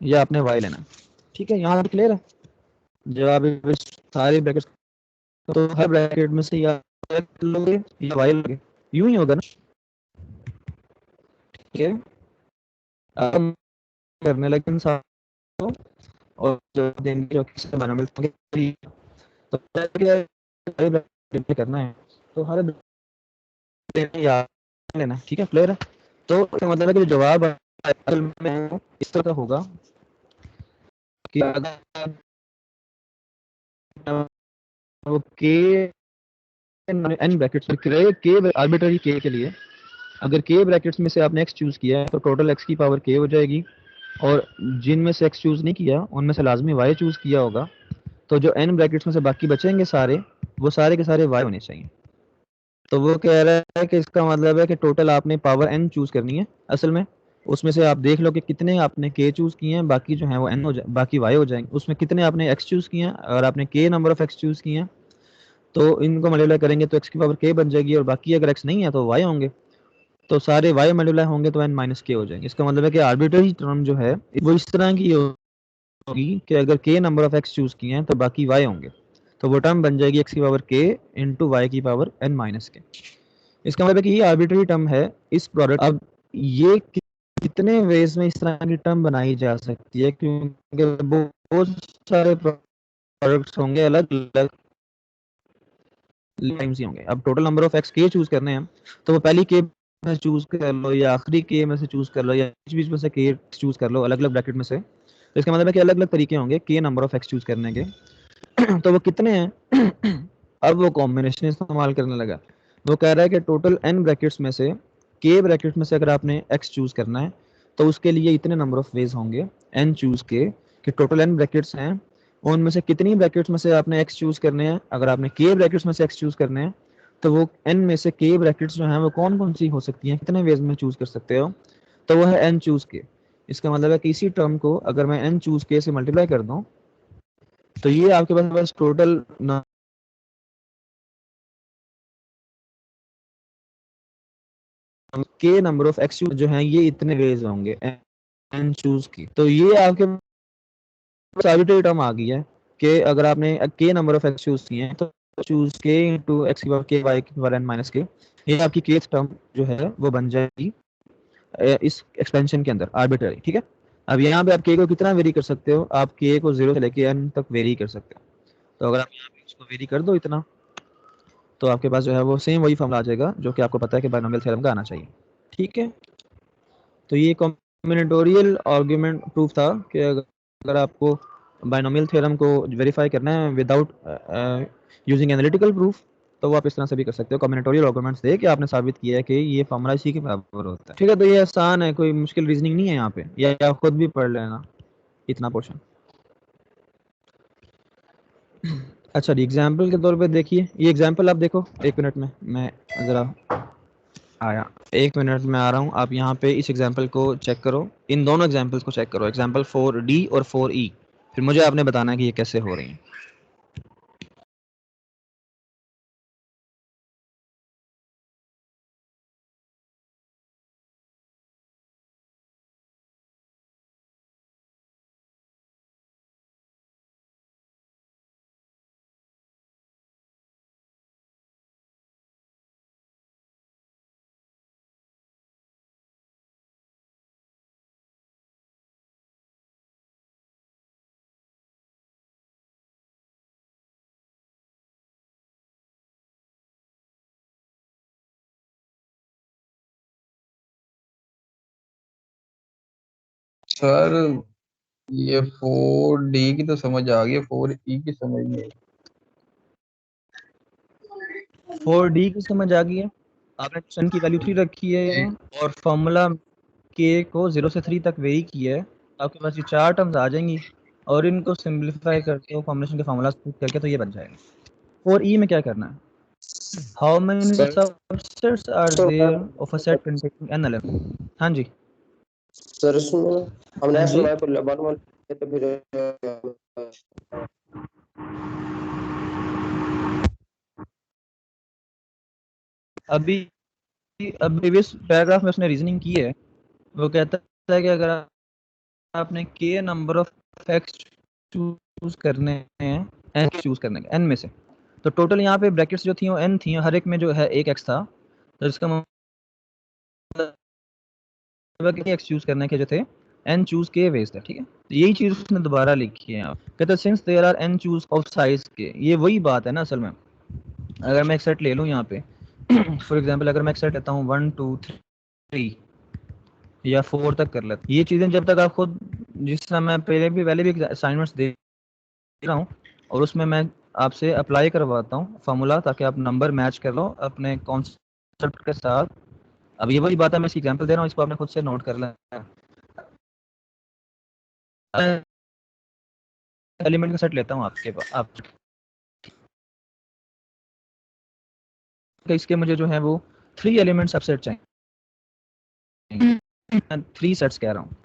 या आपने वाई लेना। ठीक है, यहाँ तक क्लियर है? जब आप सारे ब्रैकेट तो हर ब्रैकेट में से या लोगे या वाई लोगे, यूं ही होगा ना। ठीक है, अब करने लगे इंसान को, और जब देंगे जो किसी बना मिलते हैं तो क्या करना है, तो हर याद लेना। ठीक है, क्लियर है? तो इसका मतलब है कि जो जवाब असल में इस तरह का होगा कि अगर वो के एन ब्रैकेट्स में के आर्बिट्ररी के के लिए अगर के ब्रैकेट्स में से आपने एक्स चूज किया है तो टोटल एक्स की पावर के हो जाएगी, और जिनमें से एक्स चूज नहीं किया उनमें से लाजमी वाई चूज किया होगा, तो जो एन ब्रैकेट्स में से बाकी बचेंगे सारे, वो सारे के सारे वाई होने चाहिए। तो वो कह रहा है कि इसका मतलब है कि टोटल आपने पावर एन चूज करनी है असल में, उसमें से आप देख लो कि कितने आपने के चूज किए हैं, बाकी जो है वो एन हो जाए, बाकी वाई हो जाएंगे। उसमें कितने आपने एक्स चूज किए हैं, अगर आपने के नंबर ऑफ एक्स चूज किए हैं तो इनको मल्टीप्लाई करेंगे तो एक्स की पावर के बन जाएगी, और बाकी अगर एक्स नहीं है तो वाई होंगे, तो सारे वाई मल्टीप्लाई होंगे तो एन माइनस के हो जाएंगे। इसका मतलब है कि आर्बिट्ररी टर्म जो है वो इस तरह की होगी कि अगर के नंबर ऑफ एक्स चूज किए हैं तो बाकी वाई होंगे, तो वो टर्म बन जाएगी एक्स की पावर के इंटू वाई की पावर एन माइनस के। इसका मतलब है कि ये आर्बिट्ररी टर्म है इस प्रोडक्ट। अब ये कितने वेज में इस तरह की टर्म बनाई जा सकती है, क्योंकि बहुत सारे प्रोडक्ट्स होंगे अलग अलग टाइम्स ही होंगे। अब टोटल नंबर ऑफ एक्स के चूज करने हैं तो वो पहली के में चूज कर लो या आखिरी के में से चूज कर लो या बीच बीच में से के चूज कर लो अलग अलग ब्रैकेट में से, तो इसका मतलब है कि अलग अलग तरीके होंगे के नंबर ऑफ एक्स चूज करने के। तो वो कितने हैं अब वो कॉम्बिनेशन इस्तेमाल करने लगा। वो कह रहा है कि टोटल एन ब्रैकेट्स में से के ब्रैकेट में से अगर आपने एक्स चूज करना है तो उसके लिए इतने नंबर ऑफ वेज होंगे एन चूज के, कि टोटल एन ब्रैकेट्स हैं उनमें से कितनी ब्रैकेट्स में से आपने एक्स चूज करने हैं। अगर आपने के ब्रैकेट्स में से एक्स चूज करने हैं तो वो एन में से के ब्रैकेट्स जो हैं वो कौन कौन सी हो सकती हैं, कितने वेज में चूज कर सकते हो, तो वो है एन चूज के। इसका मतलब है कि इसी टर्म को अगर मैं एन चूज के से मल्टीप्लाई कर दूं तो ये आपके पास बस टोटल के नंबर ऑफ एक्स जो हैं ये इतने वेज होंगे एन चूज की। तो ये आपके पास आर्बिट्ररी टर्म आ गई है कि अगर आपने के नंबर ऑफ एक्स चूज किए हैं तो चूज के इनटू एक्स की पावर के वाई की पावर एन माइनस के, ये आपकी के टर्म जो है वो बन जाएगी इस एक्सपेंशन के अंदर आर्बिट्ररी। ठीक है, अब यहाँ पे आप के को कितना वेरी कर सकते हो, आप के को 0 से लेके एन तक वेरी कर सकते हो। तो अगर आप यहाँ पे उसको वेरी कर दो इतना, तो आपके पास जो है वो सेम वही फॉर्मूला आ जाएगा जो कि आपको पता है कि बाइनोमियल थ्योरम का आना चाहिए। ठीक है, तो ये कॉम्बिनेटोरियल आर्गुमेंट प्रूफ था कि अगर आपको बाइनोमियल थ्योरम को वेरीफाई करना है विदाउट यूजिंग एनालिटिकल प्रूफ तो वो आप इस तरह से भी कर सकते हो, कॉम्बिनेटोरियल आर्गुमेंट्स दे कि आपने साबित किया है कि ये फॉर्मूला इसी के बराबर होता है। ठीक है, तो ये आसान है, कोई मुश्किल रीजनिंग नहीं है यहाँ पे, या आप खुद भी पढ़ लेना इतना पोर्शन। अच्छा जी, एग्जाम्पल के तौर पे देखिए, ये एग्जाम्पल आप देखो, 1 मिनट में मैं ज़रा आया, 1 मिनट में आ रहा हूँ। आप यहाँ पे इस एग्जाम्पल को चेक करो, इन दोनों एग्जाम्पल्स को चेक करो, एग्जाम्पल 4D और 4E, फिर मुझे आपने बताना है कि ये कैसे हो रही हैं। सर ये 4D की तो समझ आ गई, 4E की समझ नहीं आई। 4D की समझ आ गई है, आपने क्वेश्चन की वैल्यू 3 रखी है और फॉर्मूला के को 0 से 3 तक वेरी किया है, आपके पास ये 4 टर्म्स आ जाएंगी और इनको सिंपलीफाई करके हो कॉम्बिनेशन के फार्मूला पुट करके तो ये बन जाएगा। और ई में क्या करना है, how many sir subsets are there of a set containing n element. हाँ जी सर इसमें हमने हाँ ऐसा जी लगाया तो 1 1 तो फिर अभी प्रीवियस पैराग्राफ में उसने रीजनिंग की है, वो कहता है कि अगर आपने k number of x choose करने हैं, n चूज करने हैं n में से, तो टोटल यहाँ पे ब्रैकेट्स जो थी वो n थी, हर एक में जो है एक x था, तो इसका मतलब कि x चूज करने के जो थे n चूज के वेज थे, ठीक है। तो यही चीज उसने दोबारा लिखी है यहाँ, कहते since there are n choose of size के, ये वही बात है ना असल में। अगर मैं एक सेट ले लूँ यहाँ पे फॉर एग्जांपल अगर मैं एक सेट लेता हूँ 1 2 3 या 4 तक कर लेता, ये चीज़ें जब तक आप खुद, जिस समय पहले भी असाइनमेंट्स दे रहा हूँ और उसमें मैं आपसे अप्लाई करवाता हूँ फार्मूला ताकि आप नंबर मैच कर लो अपने कॉन्सेप्ट के साथ। अब ये वही बात है, मैं इसकी एग्जांपल दे रहा हूँ, इसको आपने खुद से नोट कर लेना। एलिमेंट का सेट लेता हूँ आपके पास, आप इसके मुझे जो है वो 3 एलिमेंट सबसेट चाहिए, 3 सेट्स कह रहा हूँ।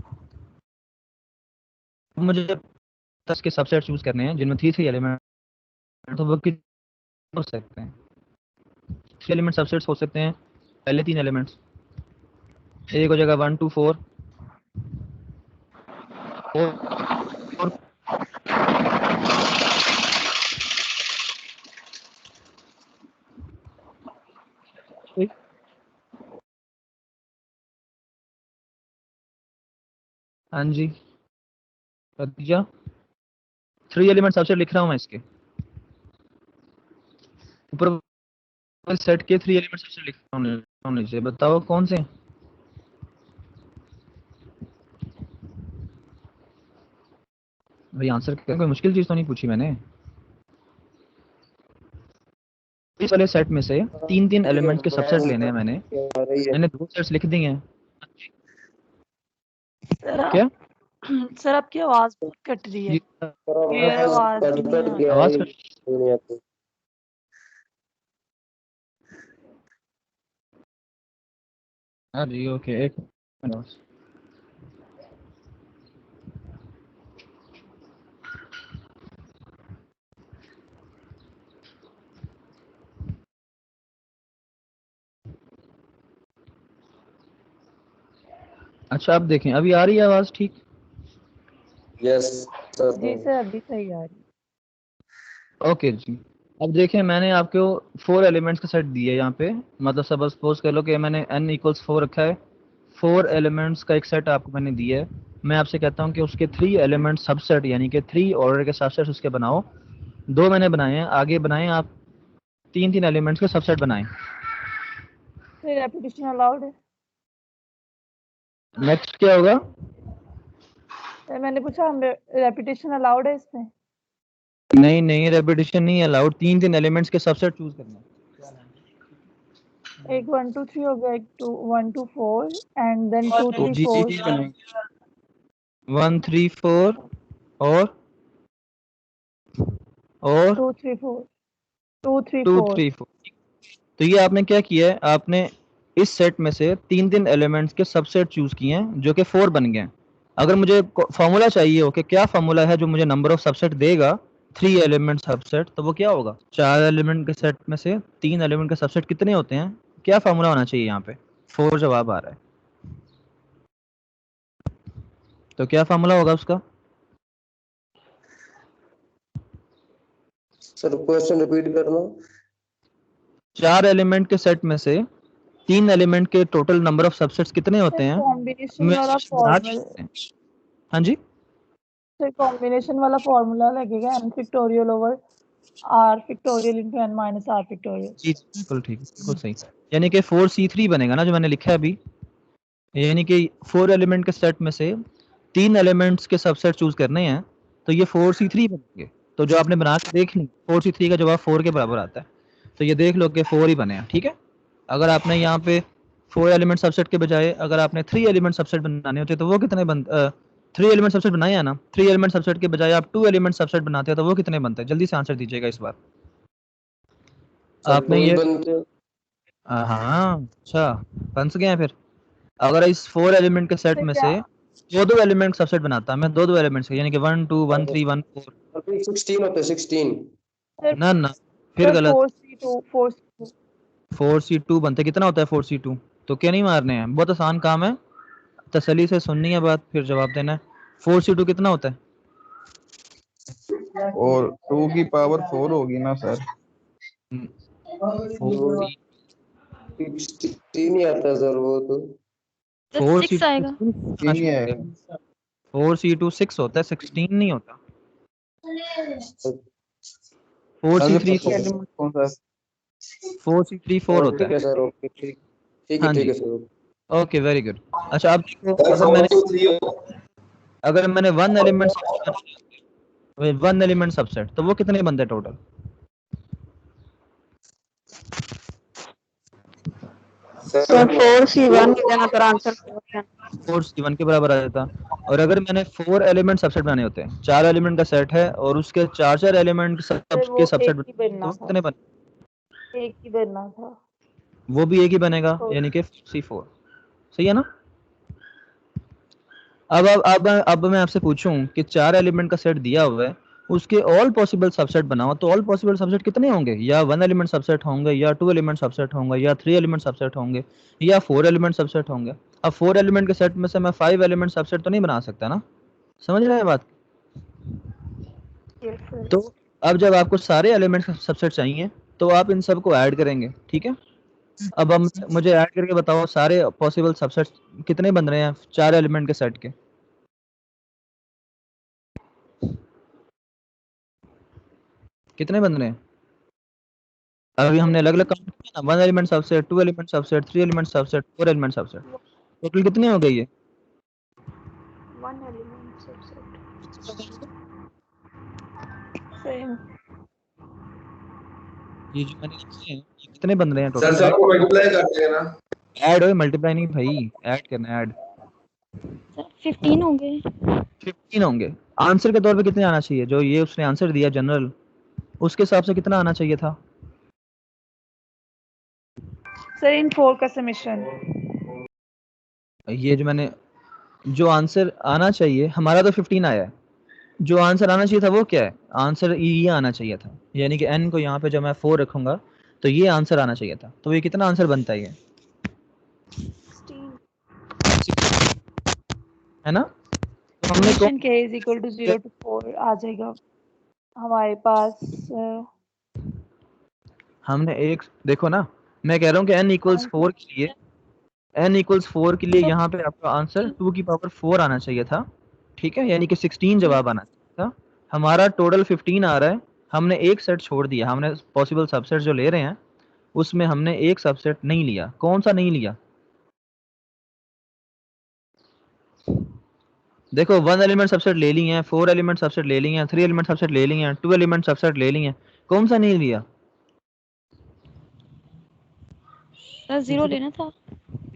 मुझे 10 के सबसेट चूज करने हैं जिनमें 3 एलिमेंट, तो वो कितने हो सकते हैं? 3 एलिमेंट सबसेट्स हो सकते हैं, पहले 3 एलिमेंट्स, एक हो जाएगा 1 2 4 और हाँ जी खदीजा, 3 एलिमेंट सबसेट लिख रहा हूँ मैं इसके ऊपर सेट के 3 एलिमेंट सबसेट लिख रहा हूँ नीचे, बताओ कौन से? भाई आंसर क्या, कोई मुश्किल चीज तो नहीं पूछी मैंने। इस वाले सेट में से 3 एलिमेंट्स के सबसेट लेने हैं, मैंने 2 सेट्स लिख दिए हैं। क्या सर आपकी आवाज बहुत कट रही है, क्लियर आवाज नहीं आ रही। आवाज नहीं आती। हाँ जी ओके, एक मिनट। अच्छा अब देखें, अभी आ रही है आवाज ठीक? Yes sir. जी सर अभी सही आ रही है। ओके जी, अब देखें मैंने आपको 4 एलिमेंट्स का सेट दिए यहाँ पे, मतलब सपोज कर लो कि मैंने n = 4 रखा है, 4 एलिमेंट्स का एक सेट आपको मैंने दिया है। मैं आपसे कहता हूँ कि उसके 3 एलिमेंट सबसेट यानी कि 3 ऑर्डर के सबसेट उसके बनाओ। 2 मैंने बनाए हैं, आगे बनाए आप 3 एलिमेंट्स के सबसेट बनाएं। सर रेपिटेशन अलाउड है? नेक्स्ट क्या होगा? सर मैंने पूछा रेपिटेशन अलाउड है इसमें? नहीं रेपिटेशन नहीं अलाउड, 3 एलिमेंट्स के सबसेट चूज करना है। एक 1 2 3 हो गया, एक 2 1 2 4 एंड देन 2 तो 3 जी 4 1 3 4 और 2 3 4 2 3 2 4। 3 4। तो ये आपने क्या किया है, आपने इस सेट में से 3 एलिमेंट्स के सबसेट चूज किए हैं जो कि 4 बन गए हैं। अगर मुझे फॉर्मूला चाहिए हो कि क्या फॉर्मूला है जो मुझे नंबर ऑफ सबसेट देगा 3 एलिमेंट सबसेट, तो वो क्या होगा? 4 एलिमेंट के सेट में से 3 एलिमेंट के सबसेट कितने होते हैं, क्या फॉर्मूला होना चाहिए यहाँ पे? 4 जवाब आ रहा है, तो क्या फॉर्मूला होगा उसका? सर क्वेश्चन रिपीट करना। 4 एलिमेंट के सेट में से 3 एलिमेंट के टोटल नंबर ऑफ सबसेट्स कितने होते हैं? कॉम्बिनेशन वाला फॉर्मूला, हाँ जी सर कॉम्बिनेशन वाला फॉर्मूला लगेगा n factorial over r factorial into n minus r factorial. जी बिल्कुल ठीक, बिल्कुल सही। यानी कि 4c3 बनेगा ना जो मैंने लिखा है अभी, यानी कि 4 एलिमेंट के सेट में से 3 एलिमेंट्स के सबसेट चूज करने हैं, तो ये 4c3 बनेंगे। तो जो आपने बना के देख ली 4c3 का जवाब 4 के बराबर आता है, तो ये देख लो कि 4 ही बने हैं, ठीक है। अगर आपने यहाँ पे 4 एलिमेंट सबसेट के बजाय अगर आपने 3 एलिमेंट सबसेट बनाने होते तो वो कितने 3 एलिमेंट सबसेट बनाए हैं ना, 3 एलिमेंट सबसेट के बजाय आप 2 एलिमेंट सबसेट बनाते हो तो वो कितने बनते हैं? जल्दी से आंसर दीजिएगा इस बार। सर आपने 2 ही ये बनते हैं। हाँ अच्छा, बन गए हैं फिर। अगर इस 4 एलिमेंट के सेट फिर में क्या? से दो एलिमेंट सबसेट बनाता मैं, दो एलिमेंट्स के, यानी कि 1 2 1 3 1 4। और फिर 16 होता है 16। सर ना ना, फिर गलत। 4C2 4C2 बनते कितना होता है 4C2? तो क्या नहीं मारने हैं, बहुत आसान काम है, तसल्ली से सुननी है बात फिर जवाब देना है। 4C2 कितना होता है? और 2 की पावर 4 होगी ना सर? 4C 16 ही आता है सर वो तो। 6 आएगा। 16 ही है। 4C2 6 होता है, 16 नहीं होता। सर 4C3 फर्स्ट एलिमेंट कौन सा? 4C3 4 होता ठीक है। है सर, ओके, ठीक ठीक है, हाँ ठीक जी, है सर। Okay very good. अच्छा अब देखो, सर 4 2 3 हो। अगर मैंने 1 एलिमेंट सबसेट तो वो कितने बनते टोटल? सर 4C1 देना तो आंसर 4 4C1 के बराबर आ जाता। और अगर मैंने 4 एलिमेंट सबसेट बनाने होते हैं, 4 एलिमेंट का सेट है और उसके 4 एलिमेंट सब सर के वो सबसेट एक ही बनाने बनना तो था, कितने बने? एक ही बनना था। वो भी एक ही बनेगा, तो यानी कि C4। सही है ना? अब मैं आपसे पूछूं कि 4 एलिमेंट का सेट दिया हुआ है, उसके ऑल पॉसिबल सबसेट बनाओ, तो ऑल पॉसिबल सबसेट कितने होंगे? या 1 एलिमेंट सबसेट होंगे, या 2 एलिमेंट सबसेट होंगे, या 3 एलिमेंट सबसेट होंगे, या 4 एलिमेंट सबसेट होंगे? अब 4 एलिमेंट के सेट में से मैं 5 एलिमेंट सबसेट तो नहीं बना सकता ना, समझ रहे हैं बात? yes, sir. तो अब जब आपको सारे एलिमेंट सबसेट चाहिए तो आप इन सबको ऐड करेंगे, ठीक है? अब हम मुझे ऐड करके बताओ सारे पॉसिबल सबसेट कितने बन रहे हैं 4 एलिमेंट के सेट के? कितने बन रहे हैं? अभी हमने अलग अलग काउंट किया ना, 1 element subset, 2 element subset, 3 element subset, 4 element subset, total कितने हो गए ये? 1 एलिमेंट सबसेट। Same. ये जो मैंने लिखे हैं ये कितने बन रहे हैं सर टोटल? से आपको मल्टीप्लाई कर देगा ना। ऐड हो, मल्टीप्लाई नहीं भाई, ऐड करना, ऐड। सर 15 होंगे। 15 होंगे। आंसर के तौर पे कितने आना चाहिए? जो ये उसने आंसर दिया जनरल, उसके हिसाब से कितना आना चाहिए था? सर इन 4 का समेशन। ये जो मैंने, जो आंसर आना चाहिए हमारा तो 15 आया है, जो आंसर आना चाहिए था वो क्या है? आंसर ये आना चाहिए था, यानी कि n को यहाँ पे जब मैं 4 रखूंगा तो ये आंसर आना चाहिए था। तो ये कितना आंसर बनता है ये, 16 है ना? तो हमने summation k is equal to 0 to 4 आ जाएगा हमारे पास। हमने एक देखो ना, मैं कह रहा हूँ कि n इक्वल्स 4 के लिए, n इक्वल्स 4 के लिए यहाँ पे आपका आंसर 2 की पावर 4 आना चाहिए था, ठीक है? यानी कि 16 जवाब आना चाहिए था। हमारा टोटल 15 आ रहा है, हमने एक सेट छोड़ दिया, हमने पॉसिबल सबसेट जो ले रहे हैं उसमें हमने एक सबसेट नहीं लिया। कौन सा नहीं लिया? देखो 1 एलिमेंट सबसेट ले लिए हैं, 4 एलिमेंट सबसेट ले लिए हैं, 3 एलिमेंट सबसेट ले लिए हैं, 2 एलिमेंट सबसेट ले लिए हैं, कौन सा नहीं लिया? सर 0 लेना था।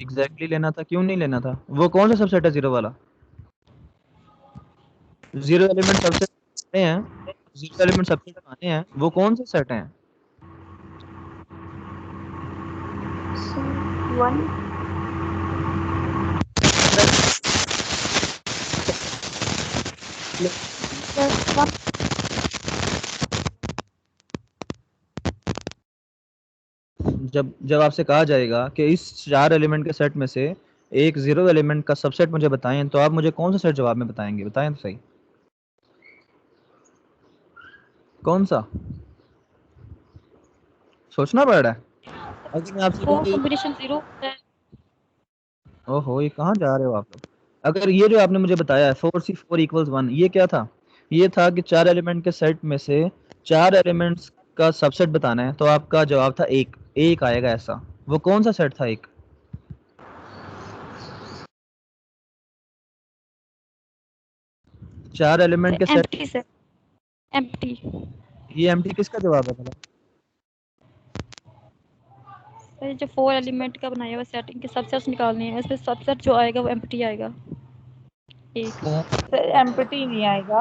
एग्जैक्टली लेना था, क्यों नहीं लेना था? वो कौन सा सबसेट है 0 वाला? 0 एलिमेंट सबसेट हैं, 0 एलिमेंट सबसेट आने हैं, वो कौन से सेट हैं? 1 जब आपसे कहा जाएगा कि इस 4 एलिमेंट के सेट में से एक 0 एलिमेंट का सबसेट मुझे बताएं, तो आप मुझे कौन सा सेट जवाब में बताएंगे? बताएं तो सही, कौन सा? सोचना पड़ रहा है। अगर मैं आपसे कहूं 4 कि कॉम्बिनेशन 0 होता है। ओहो, ये कहाँ जा रहे हो आप लोग? अगर ये जो आपने मुझे बताया है 4C4 इक्वल्स 1, ये क्या था? ये था कि 4 एलिमेंट के सेट में से 4 एलिमेंट्स का सबसेट बताना है, तो आपका जवाब था एक, एक आएगा ऐसा। वो कौन सा सेट था एक? चार एलिमेंट के सेट, एम्प्टी सर, एम्प्टी। ये एम्प्टी किसका जवाब है भला? सर जो 4 एलिमेंट का बनाया हुआ सेटिंग के सबसेट्स निकालने हैं, इसमें सबसेट जो आएगा वो एम्प्टी आएगा एक। सर एम्प्टी नहीं आएगा।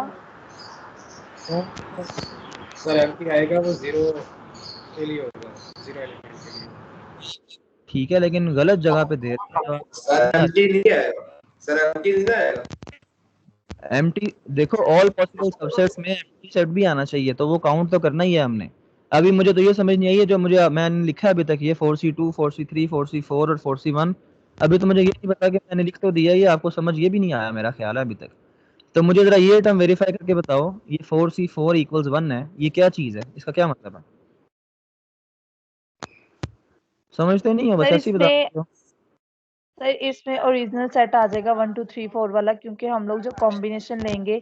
सर एम्प्टी आएगा वो 0 के लिए होगा, 0 एलिमेंट के लिए। ठीक है, लेकिन गलत जगह पे दे रहे हैं। सर एम्प्टी नहीं आएगा, सर एम्प्टी नहीं आएगा। एम्प्टी देखो, ऑल पॉसिबल सबसेट्स में एम्प्टी सेट भी आना चाहिए, तो वो काउंट तो करना ही है हमने। अभी मुझे तो ये समझ नहीं आई है जो मुझे मैंने लिखा है अभी तक, ये 4C2 4C3 4C4 और 4C1, अभी तो मुझे ये नहीं पता कि मैंने लिख तो दिया, ये आपको समझ ये भी नहीं आया मेरा ख्याल है अभी तक। तो मुझे जरा ये टर्म वेरीफाई करके बताओ, ये 4C4 = 1 है, ये क्या चीज है, इसका क्या मतलब है? समझते नहीं हो, बस सर ऐसे ही बता इसमें दो। सर इसमें ओरिजिनल सेट आ जाएगा 1 2 3 4 वाला, क्योंकि हम लोग जो कॉम्बिनेशन लेंगे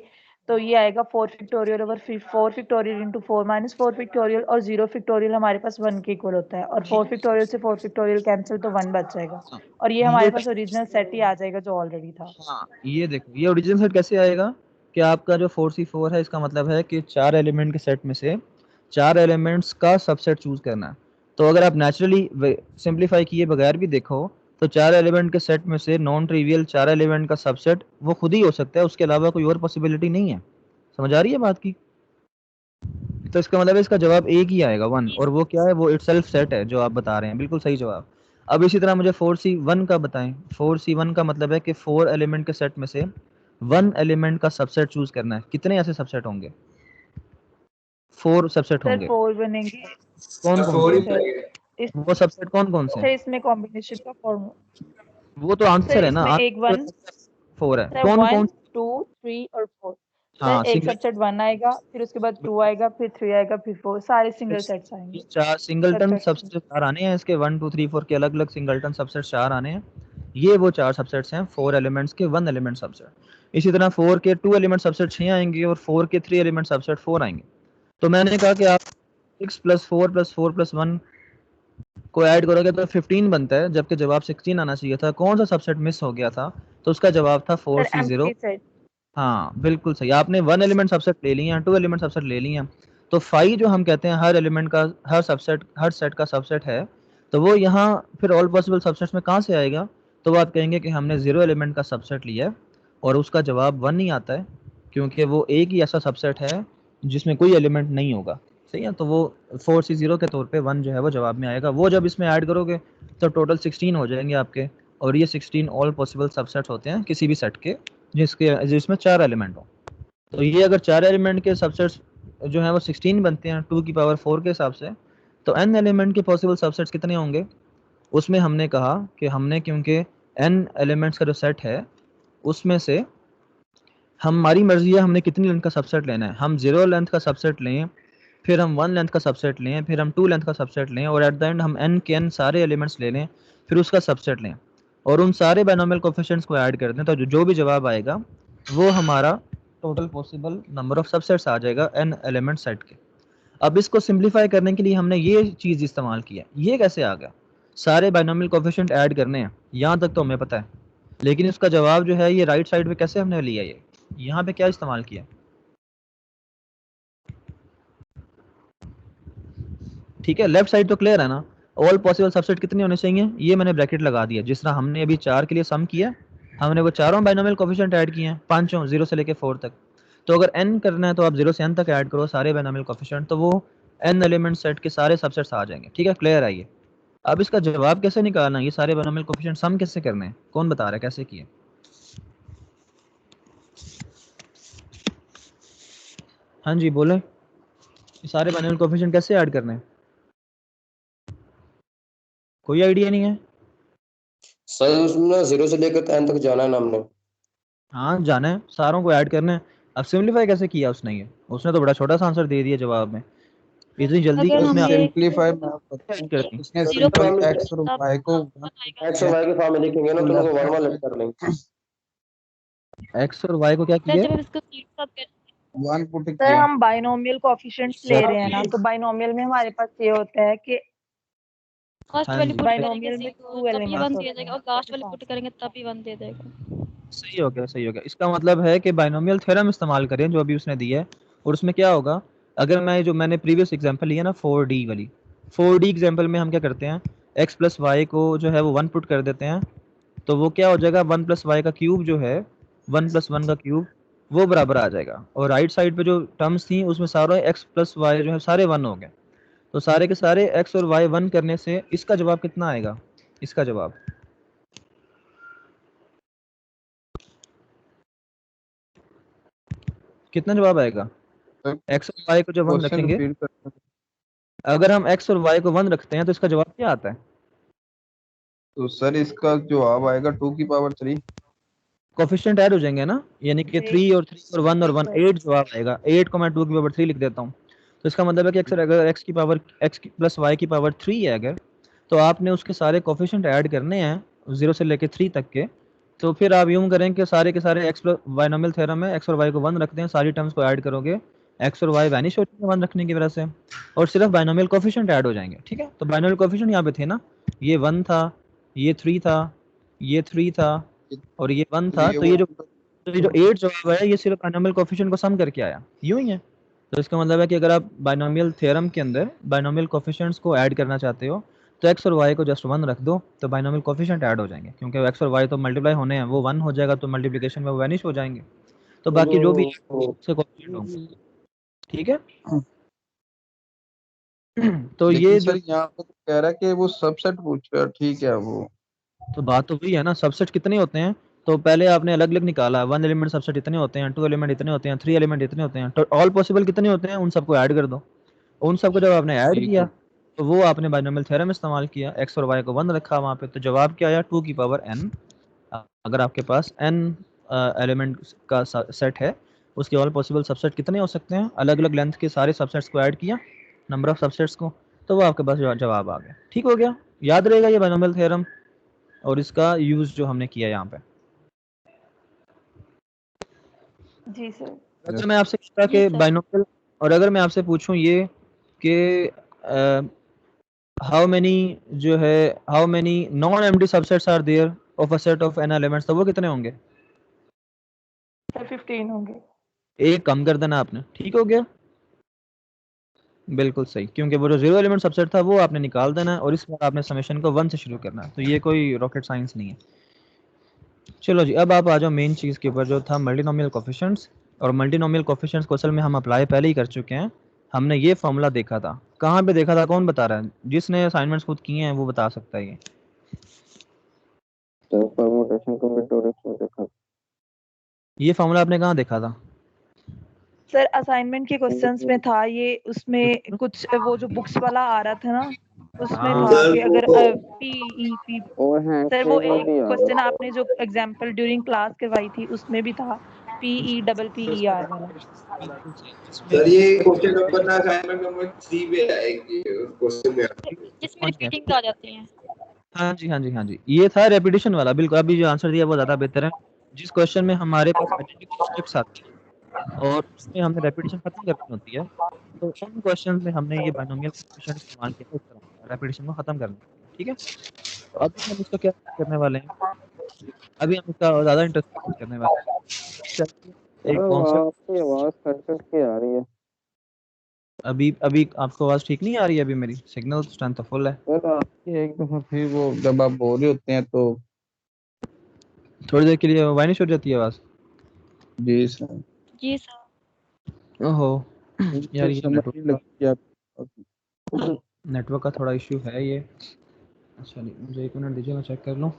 तो ये आएगा 4 factorial over 4 factorial into 4 minus 4 factorial, और 0 फैक्टोरियल हमारे पास 1 के इक्वल होता है, और 4 फैक्टोरियल से 4 फैक्टोरियल कैंसिल तो 1 बच जाएगा, और ये हमारे पास ओरिजिनल सेट ही आ जाएगा जो ऑलरेडी था। हाँ, ये देखो, ये ओरिजिनल सेट कैसे आएगा कि आपका जो 4C4 है, इसका मतलब है कि 4 एलिमेंट के सेट में से 4 एलिमेंट्स का सबसेट चूज करना है। तो अगर आप नेचुरली सिंपलीफाई किए बगैर भी देखो तो 4 एलिमेंट के सेट में से नॉन ट्रिवियल 4 एलिमेंट का सबसेट वो खुद ही हो सकता है, उसके अलावा कोई और पॉसिबिलिटी नहीं है। समझ आ रही है बात की? तो इसका मतलब है इसका जवाब एक ही आएगा 1, और वो क्या है, वो इटसेल्फ सेट है जो आप बता रहे हैं, बिल्कुल सही जवाब। अब इसी तरह मुझे 4C1 का बताएं। 4C1 का मतलब है कि 4 एलिमेंट के सेट में से 1 एलिमेंट का सबसेट चूज करना है। कितने ऐसे सबसेट होंगे? 4 सबसेट सर होंगे। 4 बनेंगे। कौन सर कौन 4 ही से? बनेंगे। इस वो सबसेट कौन कौन से सर हैं? इसमें कॉम्बिनेशन का फॉर्मूला वो तो सर आंसर है ना, इसमें एक 1 4 है। सर कौन 1 कौन? 2 3 और 4। सर हाँ, एक सिंगल। सबसेट 1 आएगा, फिर उसके बाद 2 आएगा, फिर 3 आएगा, फिर 4, सारे सिंगल सेट्स आएंगे। 4 सिंगलटन सबसेट सबसेट 4 आने हैं इसके, 1 2 3 4 के अलग अलग सिंगलटन सबसेट 4 आने हैं। ये वो 4 सबसेट्स हैं 4 एलिमेंट्स के 1 एलिमेंट सबसेट। इसी तरह 4 के 2 एलिमेंट सबसेट 6 आएंगे, और 4 के 3 एलिमेंट सबसेट 4 आएंगे। तो मैंने कहा कि आप 6 + 4 + 4 + 1 को ऐड करोगे तो 15 बनता है, जबकि जवाब 16 आना चाहिए था। कौन सा सबसेट मिस हो गया था? तो उसका जवाब था सर 4C0। Empty set. हाँ, बिल्कुल सही। आपने 1 एलिमेंट सबसेट ले लिए हैं, 2 एलिमेंट सबसेट ले लिए हैं, तो फाई जो हम कहते हैं हर एलिमेंट का, हर सबसेट, हर सेट का सबसेट है, तो वो यहाँ फिर ऑल पॉसिबल सबसेट्स में कहाँ से आएगा? तो वो आप कहेंगे कि हमने 0 एलिमेंट का सबसेट लिया है और उसका जवाब 1 नहीं आता है, क्योंकि वो एक ही ऐसा सबसेट है जिसमें कोई एलिमेंट नहीं होगा। सही है, तो वो 4C0 के तौर पे 1 जो है वो जवाब में आएगा। वो जब इसमें ऐड करोगे तो टोटल 16 हो जाएंगे आपके, और ये 16 ऑल पॉसिबल सबसेट्स होते हैं किसी भी सेट के जिसमें 4 एलिमेंट हो। तो ये अगर 4 एलिमेंट के सबसेट्स जो है वो 16 बनते हैं 2 की पावर 4 के हिसाब से, तो n एलिमेंट के पॉसिबल सबसेट्स कितने होंगे? उसमें हमने कहा कि हमने, क्योंकि n एलिमेंट्स का जो सेट है उसमें से हमारी मर्जी है हमने कितनी लेंथ का सबसेट लेना है। हम 0 लेंथ का सबसेट लें, फिर हम 1 लेंथ का सबसेट लें, फिर हम 2 लेंथ का सबसेट लें, और एट द एंड हम n के n सारे एलिमेंट्स ले लें, फिर उसका सबसेट लें, और उन सारे बाइनोमियल कोएफिशिएंट्स को ऐड कर दें, तो जो भी जवाब आएगा वो हमारा total possible number of subsets आ जाएगा n एलिमेंट सेट के। अब इसको सिंप्लीफाई करने के लिए हमने ये चीज़ इस्तेमाल किया। ये कैसे आ गया? सारे बाइनोमियल कोएफिशिएंट ऐड करने हैं, यहाँ तक तो हमें पता है, लेकिन इसका जवाब जो है ये राइट साइड पे कैसे हमने लिया? ये यहाँ पे क्या इस्तेमाल किया? ठीक है, लेफ्ट साइड तो क्लियर है ना। ऑल पॉसिबल सबसेट कितने होने चाहिए, ये मैंने ब्रैकेट लगा दिया। जिस तरह हमने अभी 4 के लिए सम किया, हमने वो चारों बाइनोमियल कोएफिशिएंट ऐड किए हैं, पांचों 0 से लेके 4 तक। तो अगर n करना है तो आप 0 से n तक ऐड करो सारे बाइनोमियल कोएफिशिएंट, तो वो n एलिमेंट सेट के सारे सबसेट्स आ जाएंगे। ठीक है, क्लियर है ये? अब इसका जवाब कैसे निकालना, ये सारे बाइनोमियल कोएफिशिएंट सम कैसे करने हैं, कौन बता रहा है कैसे किए? हाँ जी बोले, ये सारे बाइनोमियल कोएफिशिएंट कैसे ऐड करने हैं? कोई आइडिया नहीं है? सर उसमें 0 से लेकर n तक जाना है ना हमने। हाँ जाना है, सारों को ऐड करना है। अब सिंपलीफाई कैसे किया उसने? ये उसने तो बड़ा छोटा सा आंसर दे दिया जवाब में, इतनी जल्दी अगर उसमें हम ये सिंपलीफाई ऐड कर दी। इसने 0 सिंपल x और y को x और y के फॉर्म में लिखेंगे ना तो उनको 1 1 कर लेंगे। एक्स और वाई को क्या सर किया? जब हम इसको 0 के साथ करेंगे, वन पुट सर किया हम बाइनोमियल कोएफिशिएंट्स ले रहे हैं ना, तो बाइनोमियल में हमारे पास ये होता है कि फर्स्ट हाँ वाली जी, पुट करेंगे बाइनोमियल में 0 2 तभी एलिमेंट्स 1 होते दे हैं देगा, और लास्ट वाली पुट करेंगे तभी 1 दे देगा। सही हो गया, सही हो गया। इसका मतलब है कि बाइनोमियल थ्योरम इस्तेमाल करें जो अभी उसने दिया है, और उसमें क्या होगा, अगर मैं जो मैंने प्रीवियस एग्जांपल लिया ना 4D वाली, 4D एग्जांपल में हम क्या करते हैं, x प्लस वाई को जो है वो 1 पुट कर देते हैं, तो वो क्या हो जाएगा, 1 प्लस वाई का क्यूब जो है 1 प्लस 1 का क्यूब वो बराबर आ जाएगा। और राइट साइड पे जो टर्म्स थी उसमें सारे x प्लस वाई जो है सारे 1 हो गए, तो सारे के सारे x और y 1 करने से इसका जवाब कितना आएगा, इसका जवाब कितना जवाब आएगा? x और y को जब हम क्वेश्चन रखेंगे, रिपीट कर। अगर हम x और y को 1 रखते हैं तो इसका जवाब क्या आता है? तो सर इसका जवाब आएगा 2 की पावर 3। कोफिशिएंट ऐड हो जाएंगे ना, यानी कि 3 और 3 और 1 और 1 8 जवाब आएगा। 8 को मैं 2 की पावर 3 लिख देता हूँ, तो इसका मतलब है कि अगर x की पावर x प्लस y की पावर 3 है अगर, तो आपने उसके सारे कोफिशिएंट ऐड करने हैं 0 से लेके 3 तक के। तो फिर आप यूं करें कि सारे के सारे x प्लस बाइनोमियल थ्योरम में x और y को 1 रखते हैं, सारी टर्म्स को ऐड करोगे, x और y वैनिश हो जाएंगे 1 रखने की वजह से, और सिर्फ बाइनोमियल कोफिशिएंट ऐड हो जाएंगे। ठीक है, तो बाइनोमियल कोफिशिएंट यहाँ पे थे ना, ये 1 था, ये 3 था, ये 3 था और ये 1 था, तो ये जो 8 जवाब आया ये सिर्फ बाइनोमियल कोफिशिएंट को सम करके आया, यूं ही है। तो इसका मतलब है कि अगर आप बाइनोमियल थ्योरम के अंदर बाइनोमियल कोफिशिएंट्स को ऐड करना चाहते हो तो x और y को जस्ट 1 रख दो, तो बाइनोमियल कोफिशिएंट ऐड हो जाएंगे, क्योंकि x और y तो मल्टीप्लाई होने हैं, वो 1 हो जाएगा तो मल्टीप्लिकेशन में वो वैनिश हो जाएंगे, तो बाकी जो भी उससे कोफिशिएंट होंगे। ठीक है तो लेकिन ये सर यहाँ पे तो कह रहा है कि वो सबसेट पूछ रहा है, ठीक है वो तो बात तो वही है ना, सबसेट कितने होते हैं, तो पहले आपने अलग अलग निकाला, 1 एलिमेंट सबसेट इतने होते हैं, 2 एलिमेंट इतने होते हैं, 3 एलिमेंट इतने होते हैं, तो ऑल पॉसिबल कितने होते हैं उन सबको ऐड कर दो। उन सबको जब आपने ऐड ठीक किया है। तो वो आपने बाइनोमियल थ्योरम इस्तेमाल किया, x और y को 1 रखा वहाँ पे, तो जवाब क्या आया 2 की पावर n। अगर आपके पास n एलिमेंट का सेट है, उसके ऑल पॉसिबल सबसेट कितने हो सकते हैं, अलग अलग लेंथ के सारे सबसेट्स को ऐड किया, नंबर ऑफ सबसेट्स को, तो वो आपके पास जवाब आ गया। ठीक हो गया, याद रहेगा ये बाइनोमियल थ्योरम और इसका यूज जो हमने किया यहाँ पे। जी सर। अगर मैं आपसे पूछता जी कि सर। बाइनोमियल, और अगर मैं आपसे पूछूं ये कि हाउ मेनी जो है, how many non empty subsets are there of a set of n elements, तो वो कितने होंगे? सर 15 होंगे। एक कम कर देना आपने, ठीक हो गया, बिल्कुल सही, क्योंकि वो जो 0 एलिमेंट सबसेट था वो आपने निकाल देना है और इस बार आपने समेशन को 1 से शुरू करना है, तो ये कोई रॉकेट साइंस नहीं है। चलो जी, अब आप आ जाओ मेन चीज़ के ऊपर जो था मल्टीनोमियल कोफिशिएंट्स। और मल्टीनोमियल कोफिशिएंट्स को असल में हम अप्लाई पहले ही कर चुके हैं, हमने ये फॉर्मूला देखा था, कहाँ पे देखा था, कौन बता रहा है? जिसने असाइनमेंट्स खुद किए हैं वो बता सकता है ये। तो परमुटेशन कॉम्बिनेटोरिक्स में देखा। ये फॉर्मूला आपने कहाँ देखा था? सर असाइनमेंट के क्वेश्चंस में था ये, उसमें कुछ वो जो बुक्स वाला आ रहा था ना, उसमें हाँ। था कि अगर पी और है सर वो एक क्वेश्चन आपने जो एग्जांपल ड्यूरिंग क्लास करवाई थी उसमें भी था PEPPER वाला। सर ये क्वेश्चन नंबर ना असाइनमेंट नंबर 3 पे है क्वेश्चन में जिसमें रिपीटिंग आ जाती है। हाँ जी हाँ जी हाँ जी, ये था रेपिटेशन वाला, बिल्कुल अभी जो आंसर दिया वो ज़्यादा बेहतर है। जिस क्वेश्चन में हमारे पास आइडेंटिटी स्टेप्स आती है और उसमें हमने रेपिटेशन खत्म करनी होती है, तो उन क्वेश्चन में हमने ये बाइनोमियल कोएफिशिएंट इस्तेमाल किया इस तरह रेपिटेशन को खत्म करने के लिए। ठीक है, तो अभी हम इसका क्या करने वाले हैं, अभी हम इसका ज़्यादा इंटरेस्टिंग करने वाले हैं। एक कॉन्सेप्ट, आपकी आवाज कट के आ रही है। अभी अभी आपको आवाज़ ठीक नहीं आ रही है? अभी मेरी सिग्नल स्ट्रेंथ तो फुल है। सर आपकी एक दफा फिर वो जब आप बोल रहे होते हैं तो थोड़ी देर के लिए वाइनिश हो जाती है आवाज़। जी सर जी सर। ओहो यार, ये समझ नहीं लगती आप। नेटवर्क का थोड़ा इश्यू है ये। अच्छा नहीं, मुझे 1 मिनट दीजिए, मैं चेक कर लूँ।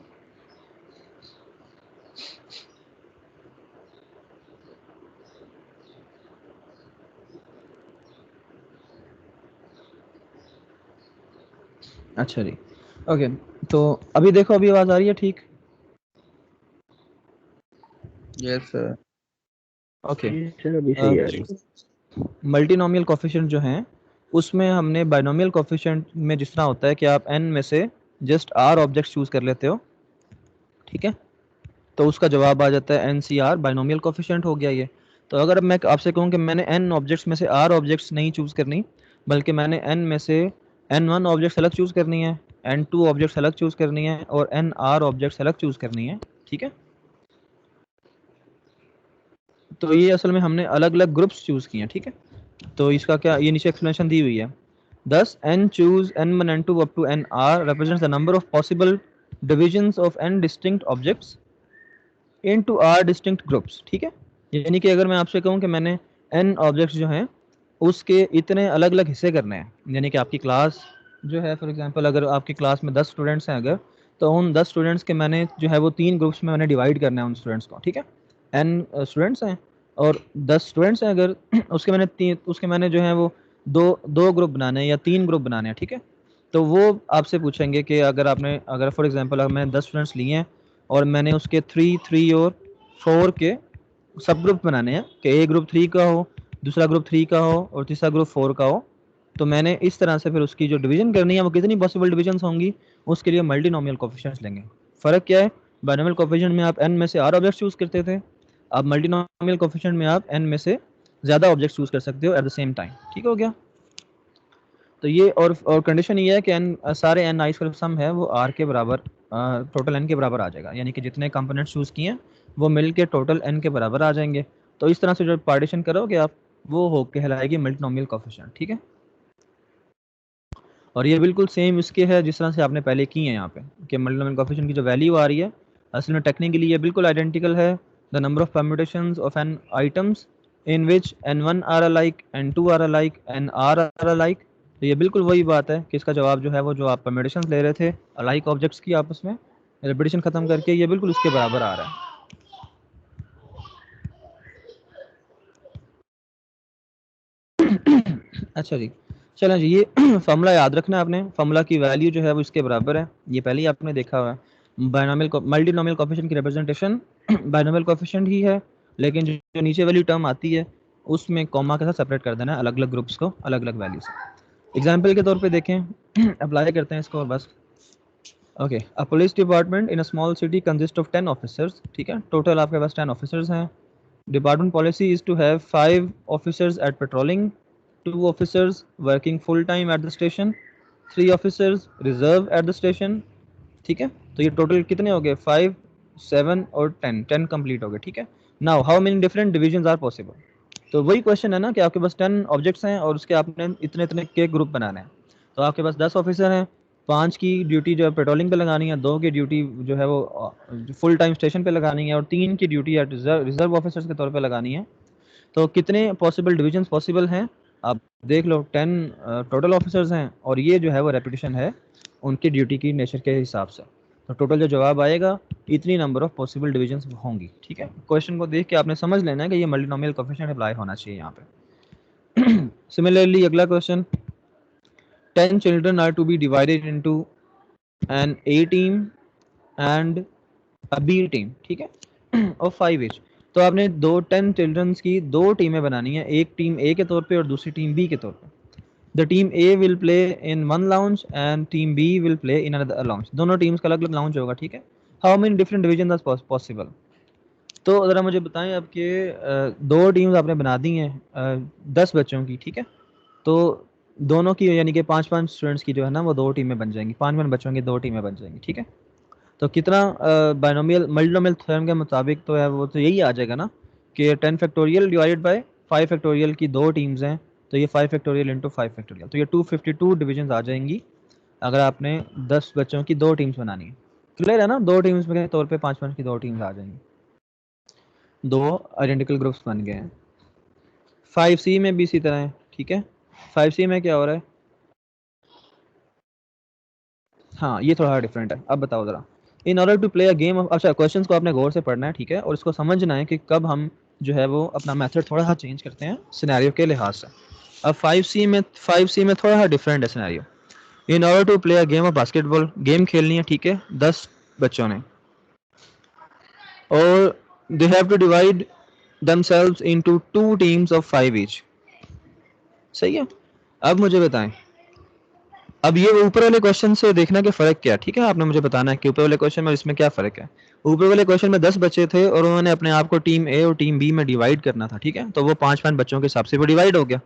अच्छा जी, ओके, तो अभी देखो, अभी आवाज़ आ रही है ठीक? Yes sir. ओके, अभी सही आ रही है। मल्टीनोमियल कोफिशिएंट जो हैं उसमें हमने बाइनोमियल कोफिशिएंट में जिस तरह होता है कि आप n में से जस्ट r ऑब्जेक्ट्स चूज कर लेते हो, ठीक है, तो उसका जवाब आ जाता है NCR, बाइनोमियल कोफिशिएंट हो गया ये। तो अगर मैं आपसे कहूँ कि मैंने n ऑब्जेक्ट्स में से r ऑब्जेक्ट्स नहीं चूज करनी, बल्कि मैंने n में से n1 ऑब्जेक्ट्स अलग चूज करनी है, n2 ऑब्जेक्ट्स अलग चूज करनी है और nr ऑब्जेक्ट्स अलग चूज करनी है, ठीक है, तो ये असल में हमने अलग अलग ग्रुप्स चूज किए हैं। ठीक है, तो इसका क्या, ये नीचे एक्सप्लेनेशन दी हुई है। Thus, n choose n1 n2 up to nr represents the number of possible divisions of n distinct objects into r distinct groups. ठीक है, यानी कि अगर मैं आपसे कहूँ कि मैंने n ऑब्जेक्ट्स जो हैं उसके इतने अलग अलग हिस्से करने हैं, यानी कि आपकी क्लास जो है फॉर एग्जांपल अगर आपकी क्लास में 10 स्टूडेंट्स हैं अगर, तो उन 10 स्टूडेंट्स के मैंने जो है वो 3 ग्रुप्स में मैंने डिवाइड करना है उन स्टूडेंट्स को। ठीक है, n स्टूडेंट्स हैं और 10 स्टूडेंट्स हैं अगर, उसके मैंने जो है वो दो ग्रुप बनाने हैं या 3 ग्रुप बनाने हैं। ठीक है, तो वो आपसे पूछेंगे कि अगर फॉर एग्जांपल अगर मैंने 10 स्टूडेंट्स लिए हैं और मैंने उसके 3 और 4 के सब ग्रुप बनाने हैं कि ए ग्रुप 3 का हो, दूसरा ग्रुप 3 का हो और तीसरा ग्रुप 4 का हो, तो मैंने इस तरह से फिर उसकी जो डिवीजन करनी है वो कितनी पॉसिबल डिविजन्स होंगी उसके लिए मल्टीनोमियल कोफिशिएंट्स लेंगे। फ़र्क क्या है, बाइनोमियल कोफिशिएंट में आप n में से r ऑब्जेक्ट्स चूज़ करते थे, अब मल्टीनोमियल कोफिशिएंट में आप n में से ज़्यादा ऑब्जेक्ट्स चूज़ कर सकते हो एट द सेम टाइम। ठीक हो गया, तो ये और कंडीशन ये है कि n सारे n आइस का सम है वो r के बराबर टोटल n के बराबर आ जाएगा, यानी कि जितने कंपोनेंट्स चूज़ किए हैं वो मिल के टोटल n के बराबर आ जाएंगे। तो इस तरह से जो पार्टीशन करोगे आप वो हो कहलाएगी मल्टीनोमियल कोफिशिएंट। ठीक है, और ये बिल्कुल सेम इसके है जिस तरह से आपने पहले की है यहाँ पे कि मल्टीनोमियल कोफिशिएंट की जो वैल्यू आ रही है असल में टेक्निकली ये बिल्कुल आइडेंटिकल है। The number of permutations of n items in which n1 are alike, n2 are alike, nr are alike. तो ये बिल्कुल वही बात है कि इसका जवाब जो है वो जो आप परम्यूटेशंस ले रहे थे अलाइक ऑब्जेक्ट्स की आपस में रिपीटिशन खत्म करके, ये बिल्कुल उसके बराबर आ रहा है। अच्छा जी, चलें जी, ये फार्मूला याद रखना है आपने, फार्मूला की वैल्यू जो है वो इसके बराबर है, ये पहले ही आपने देखा हुआ है। बाइनोमियल मल्टीनोमियल कोफिशिएंट की रिप्रेजेंटेशन बाइनोमियल कोफिशिएंट ही है, लेकिन जो नीचे वाली टर्म आती है उसमें कॉमा के साथ सेपरेट कर देना है अलग अलग ग्रुप्स को अलग अलग वैल्यू से। एग्जाम्पल के तौर पे देखें, अप्लाई करते हैं इसको और बस। Okay, a police department in a small city consist of 10 officers. ठीक है, टोटल आपके पास 10 ऑफिसर्स हैं। Department policy is to have 5 officers at patrolling, 2 officers working full time at the station, 3 officers reserve at the station। ठीक है, तो ये total कितने हो गए 5, 7 और 10 कंप्लीट हो गए। ठीक है, now how many different divisions are possible. तो वही क्वेश्चन है ना कि आपके पास 10 ऑब्जेक्ट्स हैं और उसके आपने इतने इतने के ग्रुप बनाने हैं। तो आपके पास 10 ऑफिसर हैं, 5 की ड्यूटी जो है पेट्रोलिंग पे लगानी है, 2 की ड्यूटी जो है वो फुल टाइम स्टेशन पे लगानी है और 3 की ड्यूटी रिजर्व ऑफिसर्स के तौर पे लगानी है। तो कितने पॉसिबल डिविजन्स पॉसिबल हैं आप देख लो, 10 टोटल ऑफिसर्स हैं और ये जो है वो रेपिटेशन है उनकी ड्यूटी की नेचर के हिसाब से। तो टोटल जो जवाब आएगा इतनी नंबर ऑफ पॉसिबल डिविजन्स होंगी। ठीक है, क्वेश्चन को देख के आपने समझ लेना है कि ये मल्टीनोमियल कोफिशिएंट अप्लाई होना चाहिए यहाँ पे। सिमिलरली अगला question, 10 children are to be divided into an A team and a B team. ठीक है, और 5 ईच। तो आपने 10 चिल्ड्रंस की 2 टीमें बनानी है, एक टीम ए के तौर पे और दूसरी टीम बी के तौर पे। The team A will play in one lounge and team B will play in another lounge. दोनों टीम्स का अलग अलग लाउंज होगा। ठीक है, how many different division are possible. तो ज़रा मुझे बताएं आपके 2 टीम्स आपने बना दी हैं 10 बच्चों की। ठीक है, तो दोनों की यानी कि 5-5 स्टूडेंट्स की जो है ना वो 2 टीमें बन जाएंगी, 5-5 बच्चों की 2 टीमें बन जाएंगी। ठीक है, तो कितना बाइनोमियल मल्टीनोमियल थ्योरम के मुताबिक तो है वो तो यही आ जाएगा ना कि 10 फैक्टोरियल डिवाइडेड बाय 5 फैक्टोरियल की 2 टीम्स हैं, तो ये 5 फैक्टोरियल इंटू 5 फैक्टोरियल, तो ये 252 डिविजन्स आ जाएंगी अगर आपने 10 बच्चों की 2 टीम्स बनानी है। क्लियर है ना, 2 टीम्स के तौर पे 5-5 की 2 टीम्स आ जाएंगी, 2 आइडेंटिकल ग्रुप्स बन गए हैं। 5C में भी इसी तरह है। ठीक है, 5C में क्या हो रहा है, हाँ ये थोड़ा डिफरेंट है। अब बताओ ज़रा, in order to play a game of, अच्छा क्वेश्चंस को आपने गौर से पढ़ना है। ठीक है, और इसको समझना है कि कब हम जो है वो अपना मेथड थोड़ा सा चेंज करते हैं सिनेरियो के लिहाज से। अब 5C में थोड़ा सा डिफरेंट है scenario. In order to play a game of basketball, game खेलनी है। ठीक है, 10 बच्चों ने, और they have to divide themselves into 2 teams of 5 each। सही है, अब मुझे बताएं, अब ये ऊपर वाले क्वेश्चन से देखना कि फ़र्क क्या है। ठीक है, आपने मुझे बताना है कि ऊपर वाले क्वेश्चन में इसमें क्या फ़र्क है। ऊपर वाले क्वेश्चन में 10 बच्चे थे और उन्होंने अपने आप को टीम ए और टीम बी में डिवाइड करना था। ठीक है, तो वो 5-5 बच्चों के हिसाब से वो डिवाइड हो गया।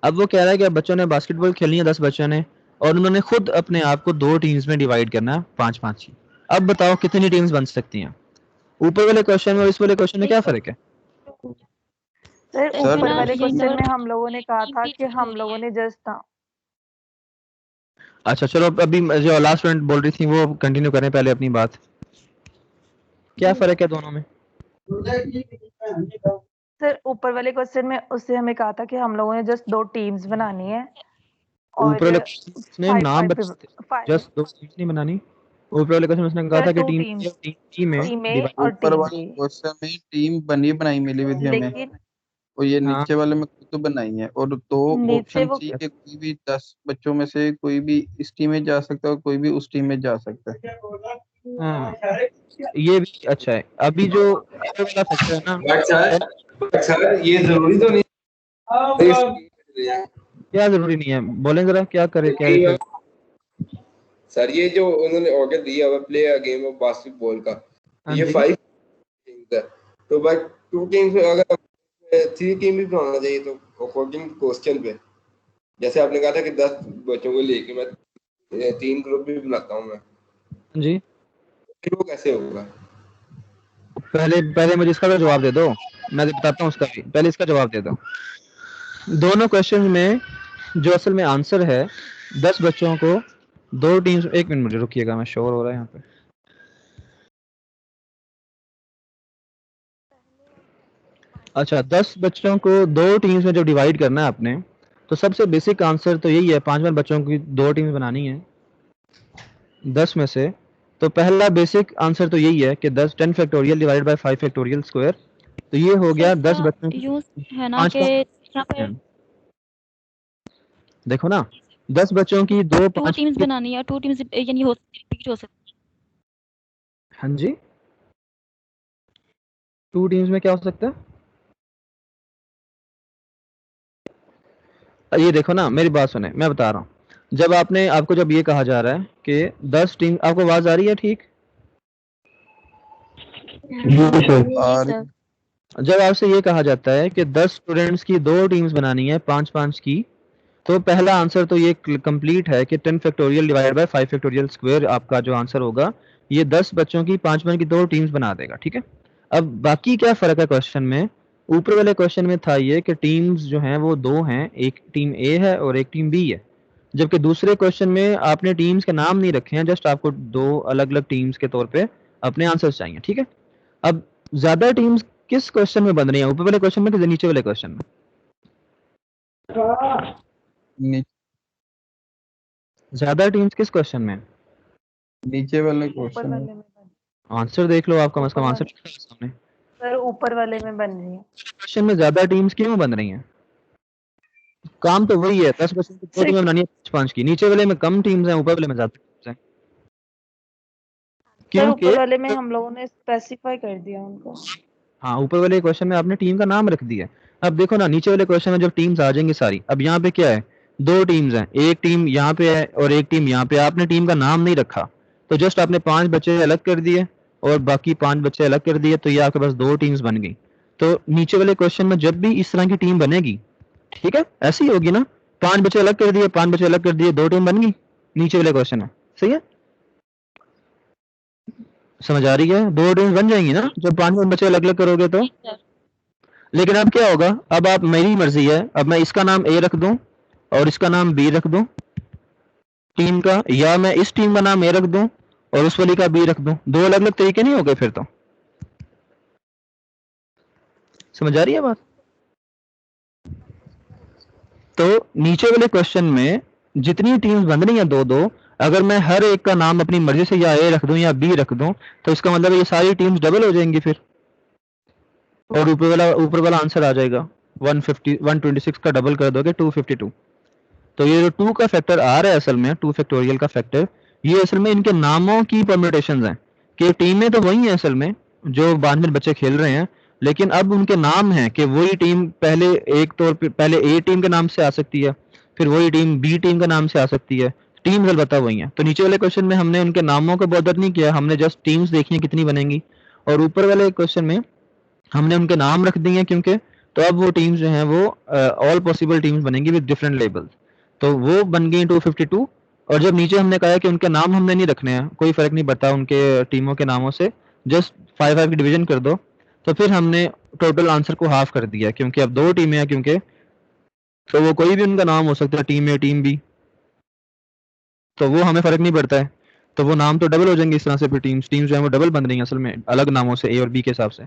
अब वो कह रहा है कि अब बच्चों ने बास्केटबॉल खेलनी है 10 बच्चों ने, और उन्होंने खुद अपने आप को 2 टीम्स में डिवाइड करना है 5-5 की। अब बताओ कितनी टीम्स बन सकती हैं। ऊपर वाले क्वेश्चन में और इस वाले क्वेश्चन में क्या फ़र्क है। सर सर, ऊपर वाले ये क्वेश्चन सर में हम लोगों ने कहा था कि हम लोगों ने जस्ट अच्छा चलो अभी जो लास्ट स्टूडेंट बोल रही थी वो कंटिन्यू करें पहले अपनी बात। क्या फ़र्क है दोनों में? सर ऊपर वाले क्वेश्चन में उससे हमें कहा था कि हम लोगों ने जस्ट 2 टीम्स बनानी है और ऊपर वाले क्वेश्चन में फाइव नाम फाइव बताते फाइव जस्ट 2 टीम्स नहीं बनानी। ऊपर वाले क्वेश्चन में उसने कहा सर था कि 2 टीम टीम्स, टीम है टीम ए डिवाइड। और ऊपर टीम वाले बी, क्वेश्चन में टीम बनी बनाई मिली हुई थी हमें, लेकिन और ये हाँ नीचे वाले में खुद तो बनाई है। और दो नीचे ऑप्शन वो सी के कोई भी 10 बच्चों में से कोई भी इस टीम में जा सकता है और कोई भी उस टीम में जा सकता है। हाँ ये भी अच्छा है। अभी जो ये वाला फैक्टर है ना बट सर ये जरूरी तो नहीं क्या जरूरी नहीं है, बोलें जरा क्या करे क्या है? सर ये जो उन्होंने ऑर्डर दिया हुआ play a game of basketball का, हाँ ये जी 5 टीम्स है, तो बट 2 टीम्स में अगर 3 टीम भी बनाना चाहिए तो अकॉर्डिंग क्वेश्चन पे, जैसे आपने कहा था कि 10 बच्चों को लेके मैं 3 ग्रुप भी बनाता हूँ मैं, हाँ जी फिर वो कैसे होगा? पहले पहले मुझे इसका तो जवाब दे दो, मैं बताता हूँ उसका भी, पहले इसका जवाब दे दो। दोनों क्वेश्चन में जो असल में आंसर है 10 बच्चों को 2 टीम्स, एक मिनट मुझे रुकिएगा, मैं शोर हो रहा है यहाँ पे। अच्छा 10 बच्चों को 2 टीम्स में जब डिवाइड करना है आपने, तो सबसे बेसिक आंसर तो यही है 5 बच्चों की 2 टीम्स बनानी है 10 में से। तो पहला बेसिक आंसर तो यही है कि 10 factorial divided by 5 factorial square, तो ये हो गया 10 बच्चों की यूज है ना 5 कि यहाँ पे देखो ना 10 बच्चों की 2 2 5 टीम्स बनानी है, 2 टीम्स यानी हो रिपीट हो सकती हाँ जी 2 टीम्स में क्या हो सकता है? ये देखो ना मेरी बात सुने, मैं बता रहा हूँ। जब आपको जब ये कहा जा रहा है कि 10 टीम, आपको आवाज आ रही है ठीक? और जब आपसे ये कहा जाता है कि 10 स्टूडेंट्स की 2 टीम्स बनानी है 5-5 की, तो पहला आंसर तो ये कंप्लीट है कि 10 factorial divided by 5 factorial square आपका जो आंसर होगा ये 10 बच्चों की 5-5 की 2 टीम्स बना देगा, ठीक है। अब बाकी क्या फर्क है क्वेश्चन में? ऊपर वाले क्वेश्चन में था ये कि टीम्स जो हैं वो 2 हैं, एक टीम ए है और एक टीम बी है, जबकि दूसरे क्वेश्चन में आपने टीम्स के नाम नहीं रखे हैं, जस्ट आपको 2 अलग-अलग टीम्स के तौर पे अपने आंसर्स चाहिए, ठीक है। अब ज्यादा टीम्स किस क्वेश्चन में बन रही हैं, ऊपर वाले क्वेश्चन में कि नीचे वाले क्वेश्चन में? ज्यादा टीम्स किस क्वेश्चन में? नीचे वाले ऊपर क्वेश्चन वाले में आंसर देख लो, आप कम से कम ऊपर आंसर वाले सामने। सर ऊपर वाले में बन रही है। क्वेश्चन में ज्यादा टीम्स क्यों बन रही हैं? काम तो वही है, 10 क्वेश्चन की 2 टीमें बनानी है 5-5 की, नीचे वाले में कम टीम्स हैं, ऊपर वाले में ज्यादा टीम्स हैं, सर क्योंकि ऊपर वाले में हम लोगों ने स्पेसिफाई कर दिया उनको। हाँ ऊपर वाले क्वेश्चन में आपने टीम का नाम रख दिया। अब देखो ना नीचे वाले क्वेश्चन में जब टीम्स आ जाएंगी सारी, अब यहाँ पे क्या है 2 टीम्स हैं, एक टीम यहाँ पे है और एक टीम यहाँ पे, आपने टीम का नाम नहीं रखा, तो जस्ट आपने 5 बच्चे अलग कर दिए और बाकी 5 बच्चे अलग कर दिए, तो ये आपके पास 2 टीम्स बन गई। तो नीचे वाले क्वेश्चन में जब भी इस तरह की टीम बनेगी, ठीक है ऐसी ही होगी ना, 5 बच्चे अलग कर दिए 5 बच्चे अलग कर दिए, 2 टीम बन गई नीचे वाले क्वेश्चन में, सही है? समझ आ रही है? 2 टीम बन जाएंगी ना जब 5 बच्चे अलग अलग करोगे तो। लेकिन अब क्या होगा, अब आप, मेरी मर्जी है, अब मैं इसका नाम ए रख दूं और इसका नाम बी रख दूं टीम का, या मैं इस टीम का नाम ए रख दूं और उस वाली का बी रख दूं, 2 अलग अलग तरीके नहीं हो गए फिर तो। समझ आ रही है बात? तो नीचे वाले क्वेश्चन में जितनी टीम्स बन रही हैं 2-2, अगर मैं हर एक का नाम अपनी मर्जी से या ए रख दूं या बी रख दूं, तो इसका मतलब ये सारी टीम्स डबल हो जाएंगी फिर, और ऊपर वाला आंसर आ जाएगा 126 का डबल कर दोगे 252। तो ये जो 2 का फैक्टर आ रहा है असल में 2 फैक्टोरियल का फैक्टर, ये असल में इनके नामों की परम्यूटेशंस हैं कि टीमें तो वही हैं असल में जो बाद में बच्चे खेल रहे हैं, लेकिन अब उनके नाम हैं कि वही टीम पहले एक तौर पे पहले ए टीम के नाम से आ सकती है, फिर वही टीम बी टीम के नाम से आ सकती है, टीम्स अलबत्ता वही हैं। तो नीचे वाले क्वेश्चन में हमने उनके नामों को बॉदर नहीं किया, हमने जस्ट टीम्स देखी हैं कितनी बनेंगी, और ऊपर वाले क्वेश्चन में हमने उनके नाम रख दिए हैं क्योंकि, तो अब वो टीम्स जो हैं वो ऑल पॉसिबल टीम्स बनेंगी विद डिफरेंट लेबल्स, तो वो बन गई 252। और जब नीचे हमने कहा कि उनके नाम हमने नहीं रखने हैं, कोई फर्क नहीं पड़ता उनके टीमों के नामों से, जस्ट 5-5 की डिवीजन कर दो, तो फिर हमने टोटल आंसर को हाफ कर दिया क्योंकि अब 2 टीमें हैं, क्योंकि तो वो कोई भी उनका नाम हो सकता है, टीम ए टीम बी, तो वो हमें फर्क नहीं पड़ता है, तो वो नाम तो डबल हो जाएंगे इस तरह से, फिर टीम्स जो है वो डबल बन रही हैं असल में अलग नामों से, ए और बी के हिसाब से।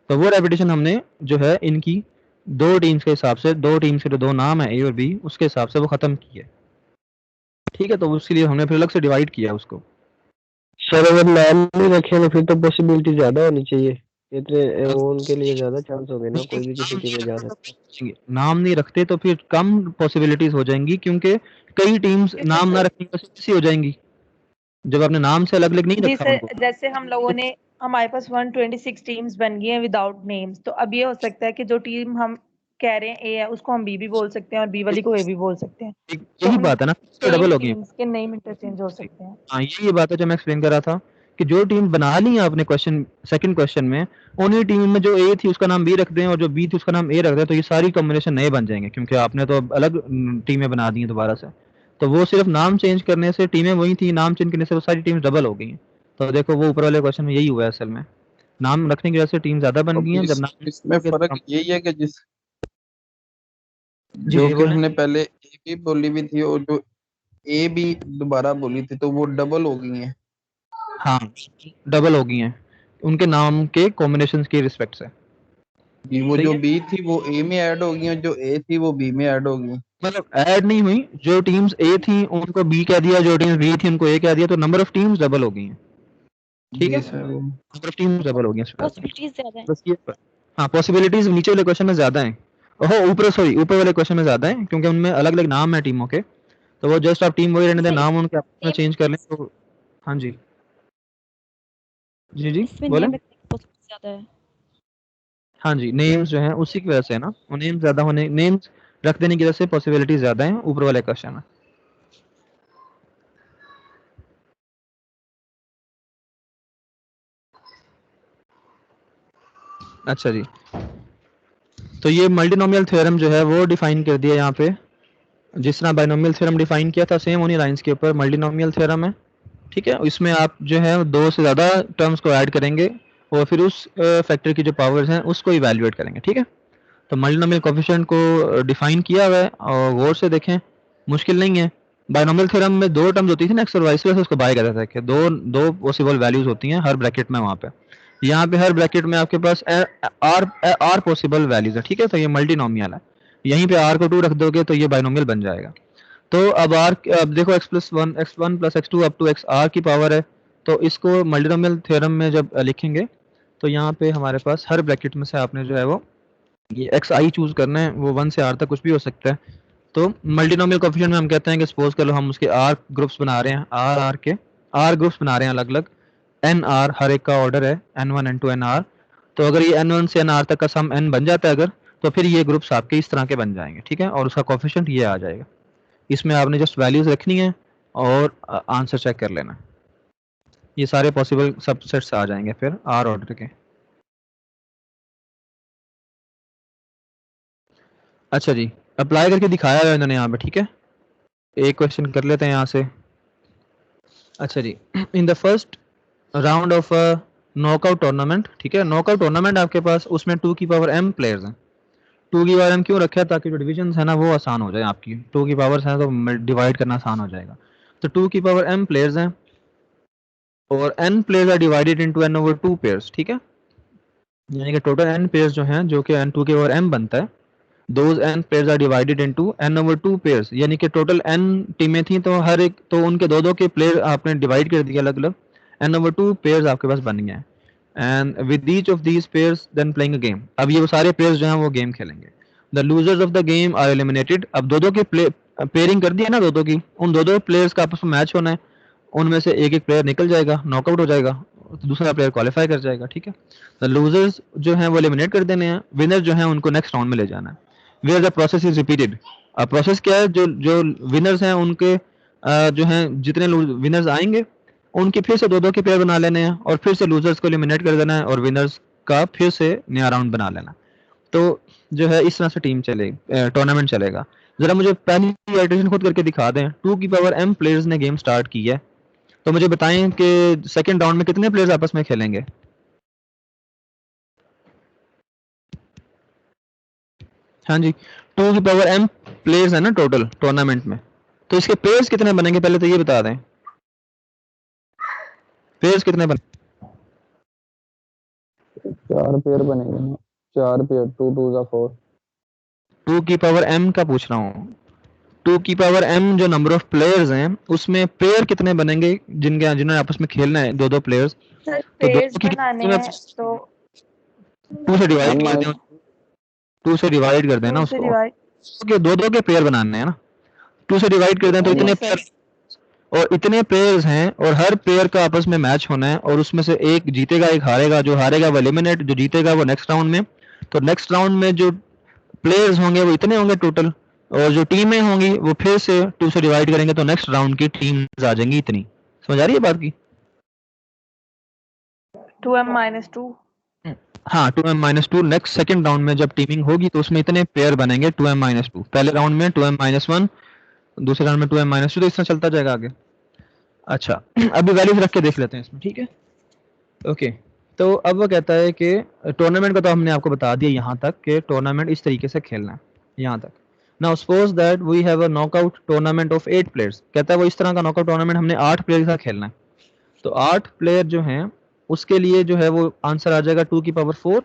तो वो रेपिटेशन हमने जो है इनकी दो टीम्स के हिसाब से, दो टीम्स के जो दो नाम है ए और बी, उसके हिसाब से वो खत्म की है, ठीक है। तो उसके लिए हमने फिर अलग से डिवाइड किया उसको। सर अगर नाम नहीं रखे तो फिर तो पॉसिबिलिटी ज्यादा होनी चाहिए, इतने वो उनके लिए ज्यादा चांस हो गए ना, कोई भी किसी टीम में जा सकता है। नाम नहीं रखते तो फिर कम पॉसिबिलिटीज हो जाएंगी, क्योंकि कई टीम्स नाम ना रखने की वजह से हो जाएंगी जब आपने नाम से अलग अलग नहीं जी रखा सर, उनको। जैसे हम लोगों ने, हमारे पास 126 टीम्स बन गई हैं विदाउट नेम्स, तो अब ये हो सकता है कि जो टीम हम कह रहे हैं ए है उसको हम बी भी बोल सकते हैं और बी वाली को ए भी बोल सकते हैं, तो यही उन बात है ना, सेम डबल होगी। टीम्स के नेम इंटरचेंज हो सकते हैं। हाँ ये बात है जो मैं एक्सप्लेन कर रहा था कि जो टीम बना ली है आपने क्वेश्चन सेकंड क्वेश्चन में, उन्हीं टीम में जो ए थी उसका नाम बी रख दें और जो बी थी उसका नाम ए रख दें, तो ये सारी कॉम्बिनेशन नए बन जाएंगे, क्योंकि आपने तो अब अलग टीमें बना दी हैं दोबारा से। तो वो सिर्फ नाम चेंज करने से, टीमें वही थी, नाम चेंज करने से वो सारी टीम डबल हो गई हैं। तो देखो वो ऊपर वाले क्वेश्चन में यही हुआ है असल में, नाम रखने की वजह से टीम ज्यादा बन अब गई हैं, जब नाम इसमें फर्क यही है कि जिस जी जो जी कि बोलें। हमने पहले ए भी बोली भी थी और जो ए भी दोबारा बोली थी, तो वो डबल हो गई हैं। हाँ डबल हो गई हैं उनके नाम के कॉम्बिनेशन के रिस्पेक्ट से। जी, वो सही जो है, बी थी वो ए में ऐड हो गई और जो ए थी वो बी में ऐड हो गई। मतलब ऐड नहीं हुई, जो टीम्स ए थी उनको बी कह दिया, जो टीम्स बी थी उनको ए कह दिया, तो नंबर ऑफ टीम्स डबल हो गई हैं, ठीक है, जी sir. Number of teams double हो गई हैं इस वजह से। पॉसिबिलिटीज ज्यादा है। बस ये हाँ पॉसिबिलिटीज नीचे वाले क्वेश्चन में ज्यादा हैं, ओहो ऊपर सॉरी ऊपर वाले क्वेश्चन में ज्यादा हैं, क्योंकि उनमें अलग अलग नाम है टीमों के, तो वो जस्ट आप टीम वही रहने दें, सर नाम उनके आपस में नेम चेंज कर लें तो। हाँ जी जी जी इसमें बोलें। नेम रखने की पॉसिबिलिटी ज्यादा है। हाँ जी नेम्स जो हैं उसी की वजह से है ना, वो नेम्स ज्यादा होने, नेम्स रख देने की वजह से पॉसिबिलिटी ज्यादा है ऊपर वाले क्वेश्चन में। अच्छा जी, तो ये मल्टीनोमियल थ्योरम जो है वो डिफाइन कर दिया यहाँ पे, जिस तरह बाइनोमियल थ्योरम डिफाइन किया था सेम उन्हीं लाइंस के ऊपर मल्टीनोमियल थ्योरम है, ठीक है। इसमें आप जो है दो से ज़्यादा टर्म्स को ऐड करेंगे और फिर उस फैक्टर की जो पावर्स हैं उसको इवैल्यूएट करेंगे, ठीक है। तो मल्टीनोमियल कोफिशिएंट को डिफाइन किया हुआ है और गौर से देखें, मुश्किल नहीं है। बाइनोमियल थ्योरम में दो टर्म्स होती थी ना, एक्स और वाई, से उसको बाय कहता था कि दो दो पॉसिबल वैल्यूज होती हैं हर ब्रैकेट में, वहाँ पे यहाँ पे हर ब्रैकेट में आपके पास आर पॉसिबल वैल्यूज है, ठीक है। तो ये मल्टीनोमियल है, यहीं पे आर को 2 रख दोगे तो ये बाइनोमियल बन जाएगा। तो अब आर, अब देखो x+1 x1 plus x2 up to x r की पावर है, तो इसको मल्टीनोमियल थ्योरम में जब लिखेंगे तो यहाँ पे हमारे पास हर ब्रैकेट में से आपने जो है वो ये एक्स आई चूज करना है, वो 1 से आर तक कुछ भी हो सकता है। तो मल्टीनोमियल कोएफिशिएंट में हम कहते हैं कि सपोज कर लो हम उसके आर ग्रुप्स बना रहे हैं, आर के आर ग्रुप्स बना रहे हैं अलग अलग, एन आर हर एक का ऑर्डर है n1 n2 nr। तो अगर ये n1 से nr तक का सम n बन जाता है अगर, तो फिर ये ग्रुप्स आपके इस तरह के बन जाएंगे, ठीक है, और उसका कोएफिशिएंट ये आ जाएगा। इसमें आपने जस्ट वैल्यूज रखनी है और आंसर चेक कर लेना, ये सारे पॉसिबल सबसेट्स आ जाएंगे फिर आर ऑर्डर के। अच्छा जी, अप्लाई करके दिखाया है इन्होंने यहाँ पे, ठीक है। एक क्वेश्चन कर लेते हैं यहाँ से। अच्छा जी, in the first round of knockout tournament, ठीक है, नॉकआउट टूर्नामेंट आपके पास उसमें 2 की पावर m प्लेयर्स हैं। 2 की पावर m क्यों रखा है? ताकि जो डिविजन है ना वो आसान हो जाए आपकी, 2 की पावर्स हैं तो डिवाइड करना आसान हो जाएगा। तो 2 की पावर m प्लेयर्स हैं और n players are divided into n over 2 pairs, ठीक है। यानी कि टोटल n पेयर्स जो हैं, जो कि n 2 की पावर m बनता है, those n pairs are divided into n over 2 pairs, यानी कि टोटल n टीमें थी तो हर एक, तो उनके दो दो के प्लेयर आपने डिवाइड कर दिया अलग अलग, n ओवर 2 पेयर्स आपके पास बन गए हैं। And with each of these pairs than playing a game, अब ये वो सारे पेयर्स जो हैं वो गेम खेलेंगे। The losers of the game are eliminated, अब दो दो की पेयरिंग कर दी है ना दो दो की, उन दो दो प्लेयर्स का आपस में मैच होना है, उनमें से एक एक प्लेयर निकल जाएगा, नॉकआउट हो जाएगा, तो दूसरा प्लेयर क्वालिफाई कर जाएगा, ठीक है। द लूजर्स जो हैं वो एलिमिनेट कर देने हैं, विनर जो हैं उनको नेक्स्ट राउंड में ले जाना है। Where the process is repeated, अब प्रोसेस क्या है, जो जो विनर्स हैं उनके जो हैं जितने विनर्स आएंगे उनके फिर से दो दो के पेयर बना लेने हैं और फिर से लूजर्स को एलिमिनेट कर देना है और विनर्स का फिर से नया राउंड बना लेना। तो जो है इस तरह से टीम चले टूर्नामेंट चलेगा। जरा मुझे पहली इटरेशन खुद करके दिखा दें। 2 की पावर m प्लेयर्स ने गेम स्टार्ट की है, तो मुझे बताएं कि सेकंड राउंड में कितने प्लेयर्स आपस में खेलेंगे। हाँ जी, 2 की पावर m प्लेयर्स है ना टोटल टूर्नामेंट में, तो इसके पेयर्स कितने बनेंगे पहले तो ये बता दें, पेयर्स कितने बने? 4 पेयर बनेंगे ना, 4 पेयर, 2 2 जा 4। 2 की पावर m का पूछ रहा हूँ। 2 की पावर m जो नंबर ऑफ प्लेयर्स हैं उसमें पेयर कितने बनेंगे जिन्होंने आपस में खेलना है, 2 2 प्लेयर्स? सर तो पेयर्स दोनों की बनाने कितने हैं तो 2 से डिवाइड कर दें, 2 से डिवाइड कर देना 2 से उसको, डिवाइड। क्योंकि 2 2 के पेयर बनाने हैं ना, 2 से डिवाइड कर दें तो इतने यस सर। पेयर, और इतने पेयर्स हैं और हर पेयर का आपस में मैच होना है और उसमें से एक जीतेगा एक हारेगा, जो हारेगा वो एलिमिनेट, जो जीतेगा वो नेक्स्ट राउंड में। तो नेक्स्ट राउंड में जो प्लेयर्स होंगे वो इतने होंगे टोटल, और जो टीमें होंगी वो फिर से 2 से डिवाइड करेंगे तो नेक्स्ट राउंड की टीम्स आ जाएंगी इतनी। समझ आ रही है बात की? 2m-2। हाँ 2m-2 नेक्स्ट सेकंड राउंड में जब टीमिंग होगी तो उसमें इतने पेयर बनेंगे 2m-2। पहले राउंड में 2m-1, दूसरे राउंड में 2m-2, तो इस तरह चलता जाएगा आगे। अच्छा अभी वैल्यूज रख के देख लेते हैं इसमें, ठीक है? ओके, तो अब वो कहता है कि टूर्नामेंट का तो हमने आपको बता दिया यहाँ तक कि टूर्नामेंट इस तरीके से खेलना है, यहाँ तक। Now suppose that we have a knockout tournament of 8 players. कहता है वो इस तरह का नॉकआउट टूर्नामेंट हमने 8 प्लेयर के साथ खेलना है। तो 8 प्लेयर जो हैं उसके लिए जो है वो आंसर आ जाएगा 2 की पावर 4,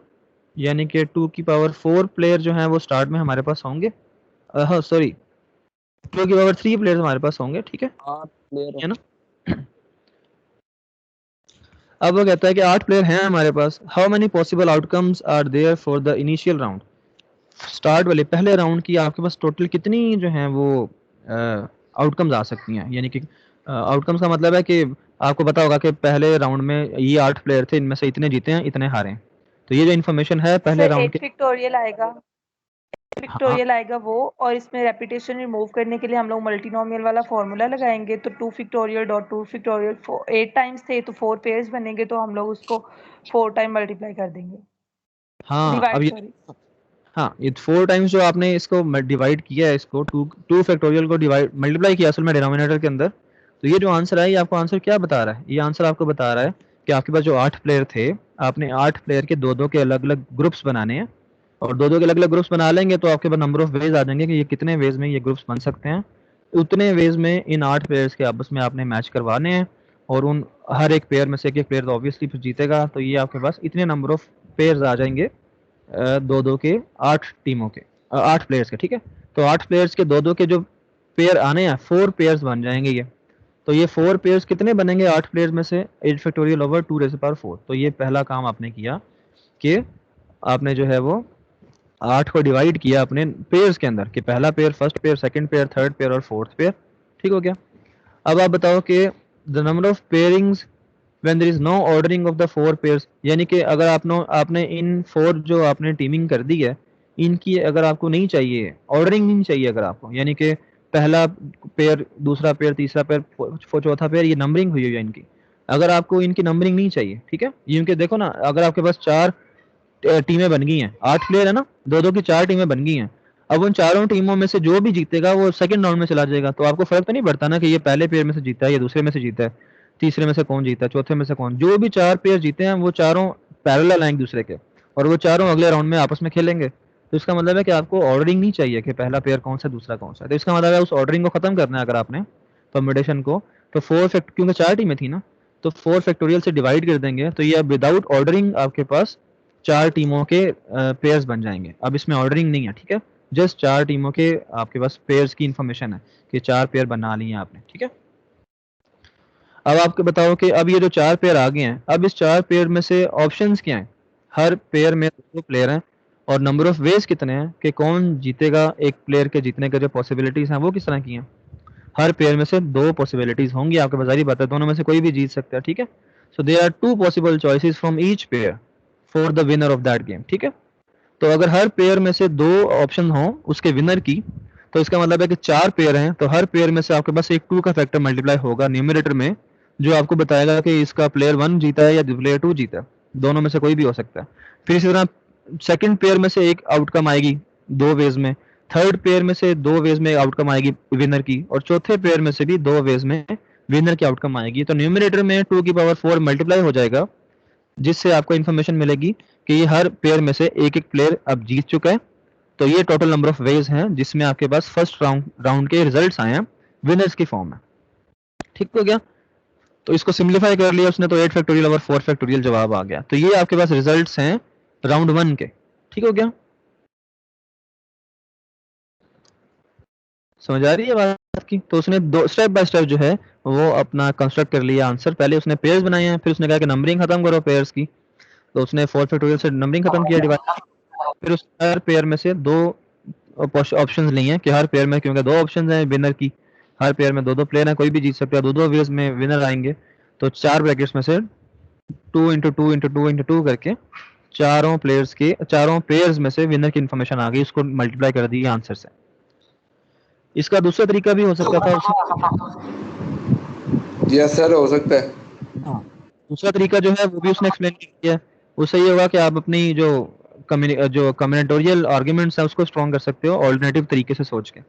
यानी कि 2 की पावर 4 प्लेयर जो हैं वो स्टार्ट में हमारे पास होंगे, हाँ सॉरी 2 की पावर 3 प्लेयर हमारे पास होंगे, ठीक है? 8 प्लेयर है ना? अब वो कहता है कि 8 प्लेयर हैं हमारे पास। How many possible outcomes are there for the initial round? Start वाले पहले राउंड की आपके पास टोटल कितनी जो हैं वो आउटकम्स आ सकती हैं, यानी कि आउटकम्स का मतलब है कि आपको पता होगा कि पहले राउंड में ये 8 प्लेयर थे, इनमें से इतने जीते हैं इतने हारे हैं। तो ये जो इन्फॉर्मेशन है पहले राउंड के, फिक्टोरियल आएगा, हाँ फिक्टोरियल आएगा वो, और इसमें रेपिटेशन रिमूव करने के लिए हम लोग मल्टीनोमियल वाला फॉर्मूला लगाएंगे। तो 2 फिक्टोरियल डॉट 2 फिक्टोरियल 8 टाइम्स थे तो 4 पेयर्स बनेंगे, तो हम लोग उसको 4 टाइम मल्टीप्लाई कर देंगे। हाँ अब डिवाइड ये, सॉरी, हाँ ये 4 टाइम्स जो आपने इसको डिवाइड किया है, इसको 2 फैक्टोरियल को डिवाइड मल्टीप्लाई किया असल में डिनोमिनेटर के अंदर, तो ये जो आंसर है ये आपको आंसर क्या बता रहा है? ये आंसर आपको बता रहा है कि आपके पास जो 8 प्लेयर थे, आपने 8 प्लेयर के 2 2 के अलग अलग ग्रुप्स बनाने हैं, और 2 2 के अलग अलग ग्रुप्स बना लेंगे तो आपके पास नंबर ऑफ वेज आ जाएंगे कि ये कितने वेज में ये ग्रुप्स बन सकते हैं। उतने वेज में इन 8 प्लेयर्स के आपस में आपने मैच करवाने हैं, और उन हर एक पेयर में से एक प्लेयर तो ऑब्वियसली फिर जीतेगा। तो ये आपके पास इतने नंबर ऑफ पेयर्स आ जाएंगे 2 2 के 8 टीमों के 8 प्लेयर्स के, ठीक है? तो 8 प्लेयर्स के 2 2 के जो पेयर आने हैं 4 पेयर्स बन जाएंगे ये। तो ये 4 पेयर्स कितने बनेंगे 8 प्लेयर्स में से? 8 फैक्टोरियल ओवर 2 रेज़ पावर 4। तो ये पहला काम आपने किया कि आपने जो है वो 8 को डिवाइड किया अपने पेयर्स के अंदर कि पहला pair, first pair, second pair, third pair और फोर्थ पेयर, ठीक हो गया? अब आप बताओ कि the number of pairings when there is no ordering of the 4 pairs, यानी कि अगर आपने इन 4 जो आपने टीमिंग कर दी है, इनकी अगर आपको नहीं चाहिए, ऑर्डरिंग नहीं चाहिए अगर आपको, यानी कि पहला पेयर, दूसरा पेयर, तीसरा पेयर, चौथा पेयर, ये नंबरिंग हुई है इनकी, अगर आपको इनकी नंबरिंग नहीं चाहिए, ठीक है? क्योंकि देखो ना, अगर आपके पास 4 टीमें बन गई हैं, 8 प्लेयर है ना, 2 2 की 4 टीमें बन गई हैं। अब उन चारों टीमों में से जो भी जीतेगा वो सेकंड राउंड में चला जाएगा। तो आपको फर्क तो नहीं पड़ता ना कि ये पहले पेयर में से जीता है या दूसरे में से जीता है, तीसरे में से कौन जीता है, चौथे में से कौन, जो भी 4 पेयर जीते हैं वो चारों पैरेलल आएंगे दूसरे के, और वो चारों अगले राउंड में आपस में खेलेंगे। तो इसका मतलब है कि आपको ऑर्डरिंग नहीं चाहिए कि पहला पेयर कौन सा दूसरा कौन सा। तो इसका मतलब है उस ऑर्डरिंग को खत्म करना है अगर आपने कॉम्बिनेशन को, तो 4 क्योंकि 4 टीमें थी ना, तो 4 फैक्टोरियल से डिवाइड कर देंगे तो ये अब विदाउट ऑर्डरिंग आपके पास 4 टीमों के पेयर्स बन जाएंगे। अब इसमें ऑर्डरिंग नहीं है, ठीक है? जस्ट 4 टीमों के आपके पास पेयर्स की इंफॉर्मेशन है कि 4 पेयर बना लिए आपने, ठीक है? अब आपको बताओ कि अब ये जो 4 पेयर आ गए हैं, अब इस 4 पेयर में से ऑप्शंस क्या हैं? हर पेयर में 2 प्लेयर हैं, और नंबर ऑफ वेज कितने हैं कि कौन जीतेगा, एक प्लेयर के जीतने के जो पॉसिबिलिटीज हैं वो किस तरह की हैं? हर पेयर में से 2 पॉसिबिलिटीज होंगी, आपके पास सारी बात है, दोनों में से कोई भी जीत सकता है, ठीक है? So there are 2 possible choices from each pair for the winner of that game, ठीक है? तो अगर हर पेयर में से 2 ऑप्शन हो उसके विनर की, तो इसका मतलब है कि 4 पेयर हैं, तो हर पेयर में से आपके पास एक 2 का फैक्टर मल्टीप्लाई होगा न्यूमरेटर में, जो आपको बताएगा कि इसका प्लेयर 1 जीता है या प्लेयर 2 जीता है, दोनों में से कोई भी हो सकता है। फिर इसी तरह सेकंड पेयर में से एक आउटकम आएगी 2 वेज में, थर्ड पेयर में से 2 वेज में आउटकम आएगी विनर की, और चौथे पेयर में से भी 2 वेज में विनर की आउटकम आएगी। तो न्यूमरेटर में 2 की पावर 4 मल्टीप्लाई हो जाएगा, जिससे आपको इन्फॉर्मेशन मिलेगी कि ये हर पेयर में से एक एक प्लेयर अब जीत चुका है। तो ये टोटल नंबर ऑफ वेज हैं जिसमें आपके पास फर्स्ट राउंड के रिजल्ट्स आए हैं, विनर्स की फॉर्म में। ठीक हो गया, तो इसको सिंप्लीफाई कर लिया उसने तो 8 फैक्टोरियल ओवर 4 फैक्टोरियल जवाब आ गया। तो ये आपके पास रिजल्ट्स हैं राउंड 1 के। ठीक हो गया, समझ आ रही है बात की? तो उसने दो स्टेप बाय स्टेप जो है वो अपना कंस्ट्रक्ट कर लिया आंसर। पहले उसने पेयर्स बनाए हैं, फिर उसने कहा कि नंबरिंग खत्म करो पेयर्स की, तो उसने 4 फैक्टोरियल से नंबरिंग खत्म किया डिवाइड। फिर उस हर पेयर में से दो ऑप्शंस लिए हैं कि हर पेयर में, क्योंकि दो ऑप्शंस हैं विनर की, हर पेयर में दो दो प्लेयर हैं, कोई भी जीत सकता है, दो दो वेज में विनर आएंगे। तो 4 ब्रैकेट्स में से 2 इंटू 2 इंटू 2 इंटू 2 करके चारों प्लेयर्स के चारों पेयर्स में से विनर की इन्फॉर्मेशन आ गई, उसको मल्टीप्लाई कर दी आंसर से। इसका दूसरा तरीका भी हो सकता था जी सर, हो सकता है। हाँ, दूसरा तरीका जो है वो भी उसने एक्सप्लेन किया है। उससे ये होगा कि आप अपनी जो कम्बिनेटोरियल आर्गुमेंट्स है उसको स्ट्रॉन्ग कर सकते हो ऑल्टरनेटिव तरीके से सोच के।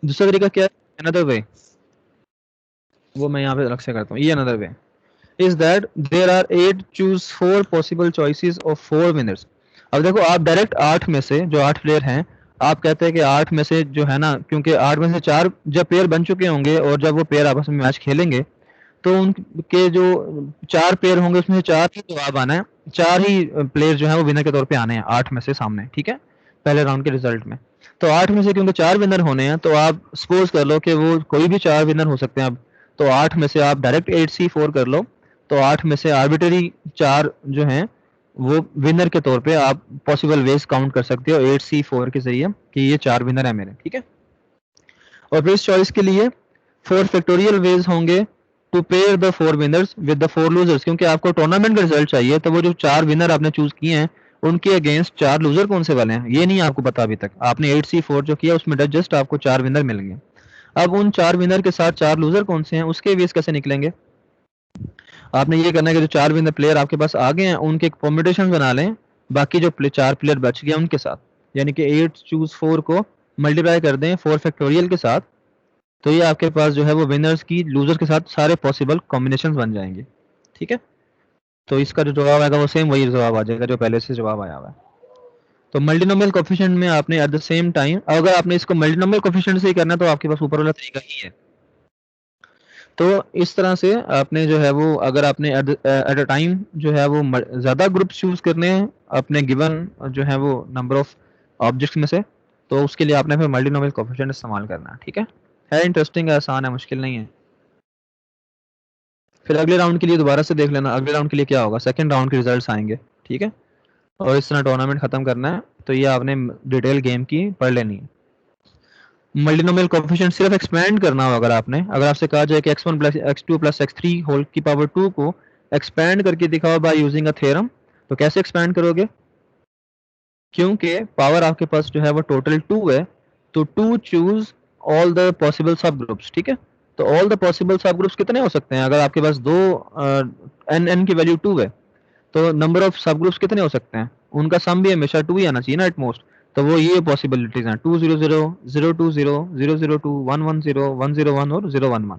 दूसरा तरीका क्या है, अनदर वे, वो मैं यहाँ पे अलग से करता हूँ। ये another way is that there are 8 choose 4 possible choices of 4 winners. अब देखो, आप डायरेक्ट 8 में से जो 8 प्लेयर हैं, आप कहते हैं कि 8 में से जो है ना, क्योंकि 8 में से 4 जब पेयर बन चुके होंगे और जब वो पेयर आपस में मैच खेलेंगे तो उनके जो 4 पेयर होंगे उसमें से 4 ही जवाब आना है, 4 ही प्लेयर जो है वो विनर के तौर पे आने हैं 8 में से सामने। ठीक है, पहले राउंड के रिजल्ट में। तो 8 में से क्योंकि 4 विनर होने हैं, तो आप सपोज कर लो कि वो कोई भी 4 विनर हो सकते हैं। अब तो 8 में से आप डायरेक्ट 8C4 कर लो, तो 8 में से आर्बिट्ररी 4 जो हैं वो विनर के तौर पे आप पॉसिबल वेज काउंट कर सकते हो 8C4 के जरिए कि ये 4 विनर है मेरे। ठीक है, और फिर इस चॉइस के लिए 4 फैक्टोरियल वेज होंगे to pair the 4 winners with the 4 losers, क्योंकि आपको टूर्नामेंट का रिजल्ट चाहिए। तो वो जो 4 विनर आपने चूज किए हैं उनके अगेंस्ट 4 लूजर कौन से वाले हैं ये नहीं आपको पता अभी तक। आपने 8C4 जो किया उसमें जस्ट आपको 4 विनर मिलेंगे। अब उन 4 विनर के साथ 4 लूजर कौन से हैं उसके वेज कैसे निकलेंगे, आपने ये करना है कि जो 4 विनर प्लेयर आपके पास आ गए हैं उनके कॉम्बिनेशन बना लें बाकी जो 4 प्लेयर बच गए उनके साथ, यानी कि 8 चूज 4 को मल्टीप्लाई कर दें 4 फैक्टोरियल के साथ, तो ये आपके पास जो है वो विनर्स की लूजर्स के साथ सारे पॉसिबल कॉम्बिनेशंस बन जाएंगे। ठीक है, तो इसका जो जवाब आएगा वो सेम वही जवाब आ जाएगा जो पहले से जवाब आया हुआ है। तो मल्टीनोमियल कोएफिशिएंट में आपने एट द सेम टाइम, अगर आपने इसको मल्टीनोमियल कोएफिशिएंट से ही करना है तो आपके पास ऊपर वाला तरीका ही है। तो इस तरह से आपने जो है वो, अगर आपने एट अ टाइम जो है वो ज़्यादा ग्रुप्स चूज करने हैं अपने गिवन जो है वो नंबर ऑफ ऑब्जेक्ट्स में से, तो उसके लिए आपने फिर मल्टीनोमियल कोएफिशिएंट इस्तेमाल करना है। ठीक है इंटरेस्टिंग है, आसान है, मुश्किल नहीं है। फिर अगले राउंड के लिए दोबारा से देख लेना, अगले राउंड के लिए क्या होगा, सेकंड राउंड के रिजल्ट्स आएंगे। ठीक है, और इस तरह टूर्नामेंट खत्म करना है, तो ये आपने डिटेल गेम की पढ़ लेनी है। मल्टीनोमियल कोएफिशिएंट सिर्फ एक्सपेंड करना हो, अगर आपसे कहा जाए कि x1 plus x2 plus x3 whole की पावर 2 को एक्सपेंड करके दिखाओ बाय यूजिंग अ थ्योरम, तो कैसे एक्सपेंड करोगे, क्योंकि पावर आपके पास जो है वो टोटल 2 है, तो 2 चूज ऑल द पॉसिबल सब ग्रुप्स। ठीक है, तो ऑल द पॉसिबल सब ग्रुप्स कितने हो सकते हैं, अगर आपके पास दो n की वैल्यू 2 है तो नंबर ऑफ सब ग्रुप्स कितने हो सकते हैं, उनका सम भी हमेशा 2 ही आना चाहिए ना एट मोस्ट। तो वो ये पॉसिबिलिटीज हैं 200 020 002 110 101 और 011।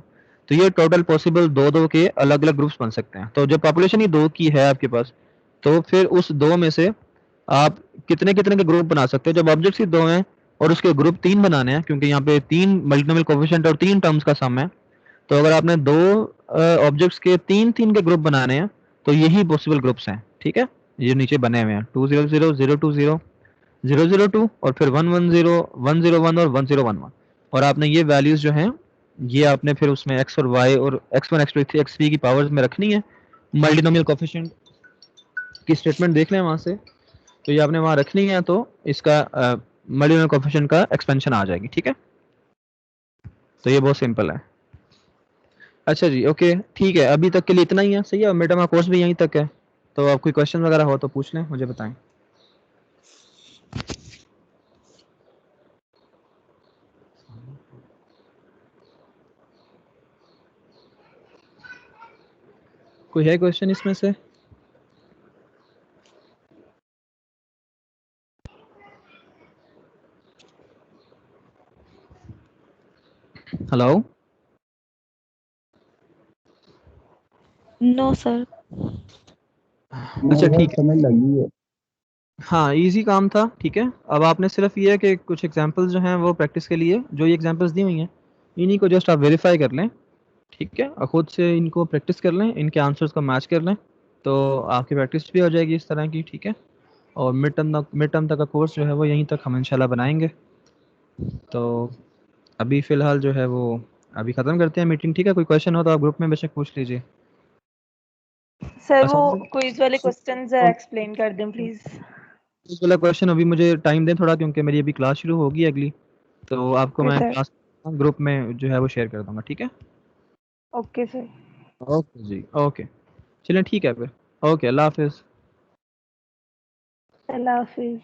तो ये टोटल पॉसिबल दो के अलग अलग ग्रुप्स बन सकते हैं। तो जब पॉपुलेशन ही 2 की है आपके पास, तो फिर उस 2 में से आप कितने कितने के ग्रुप बना सकते हो। जब ऑब्जेक्ट्स ही 2 हैं और उसके ग्रुप 3 बनाने हैं, क्योंकि यहाँ पे 3 मल्टीनोमियल कोएफिशिएंट और 3 टर्म्स का सम है, तो अगर आपने 2 ऑब्जेक्ट्स के 3 के ग्रुप बनाने हैं तो यही पॉसिबल ग्रुप्स हैं। ठीक है, ये नीचे बने हुए हैं 200 020 002 और फिर 110 101 और 1011। और आपने ये वैल्यूज जो हैं ये आपने फिर उसमें x और y और x1 x2 x3 की पावर्स में रखनी है। मल्टीनोमियल कोएफिशिएंट की स्टेटमेंट देख लें वहां से, तो ये आपने वहां रखनी है, तो इसका मल्टीनोमियल कोएफिशिएंट का एक्सपेंशन आ जाएगी। ठीक है, तो ये बहुत सिंपल है। अच्छा जी, ओके ठीक है, अभी तक के लिए इतना ही है, सही है। मेडम का कोर्स भी यहीं तक है, तो आप कोई क्वेश्चन वगैरह हो तो पूछ लें, मुझे बताएं। कोई है क्वेश्चन इसमें से? Hello, no sir. अच्छा ठीक है, समझ लगी है। हाँ इजी काम था। ठीक है, अब आपने सिर्फ ये है कि कुछ एग्जांपल्स जो हैं वो प्रैक्टिस के लिए, जो ये एग्जांपल्स दी हुई हैं इन्हीं को जस्ट आप वेरीफाई कर लें, ठीक है, और खुद से इनको प्रैक्टिस कर लें, इनके आंसर्स को मैच कर लें, तो आपकी प्रैक्टिस भी हो जाएगी इस तरह की, ठीक है। और मिड टर्म तक का कोर्स जो है वो यहीं तक हम इंशाल्लाह बनाएंगे। तो अभी फ़िलहाल जो है वो अभी ख़त्म करते हैं मीटिंग, ठीक है। कोई क्वेश्चन हो तो आप ग्रुप में बेशक पूछ लीजिए। सर वो असाइनमेंट क्विज वाले क्वेश्चन जरा एक्सप्लेन कर दें प्लीज। इस वाला क्वेश्चन अभी मुझे टाइम दें थोड़ा, क्योंकि मेरी अभी क्लास शुरू होगी अगली, तो आपको मैं सर क्लास ग्रुप में जो है वो शेयर कर दूंगा, ठीक है। Okay sir. ओके जी, ओके, चलिए ठीक है फिर, ओके, अल्लाह हाफिज़। अल्लाह हाफिज।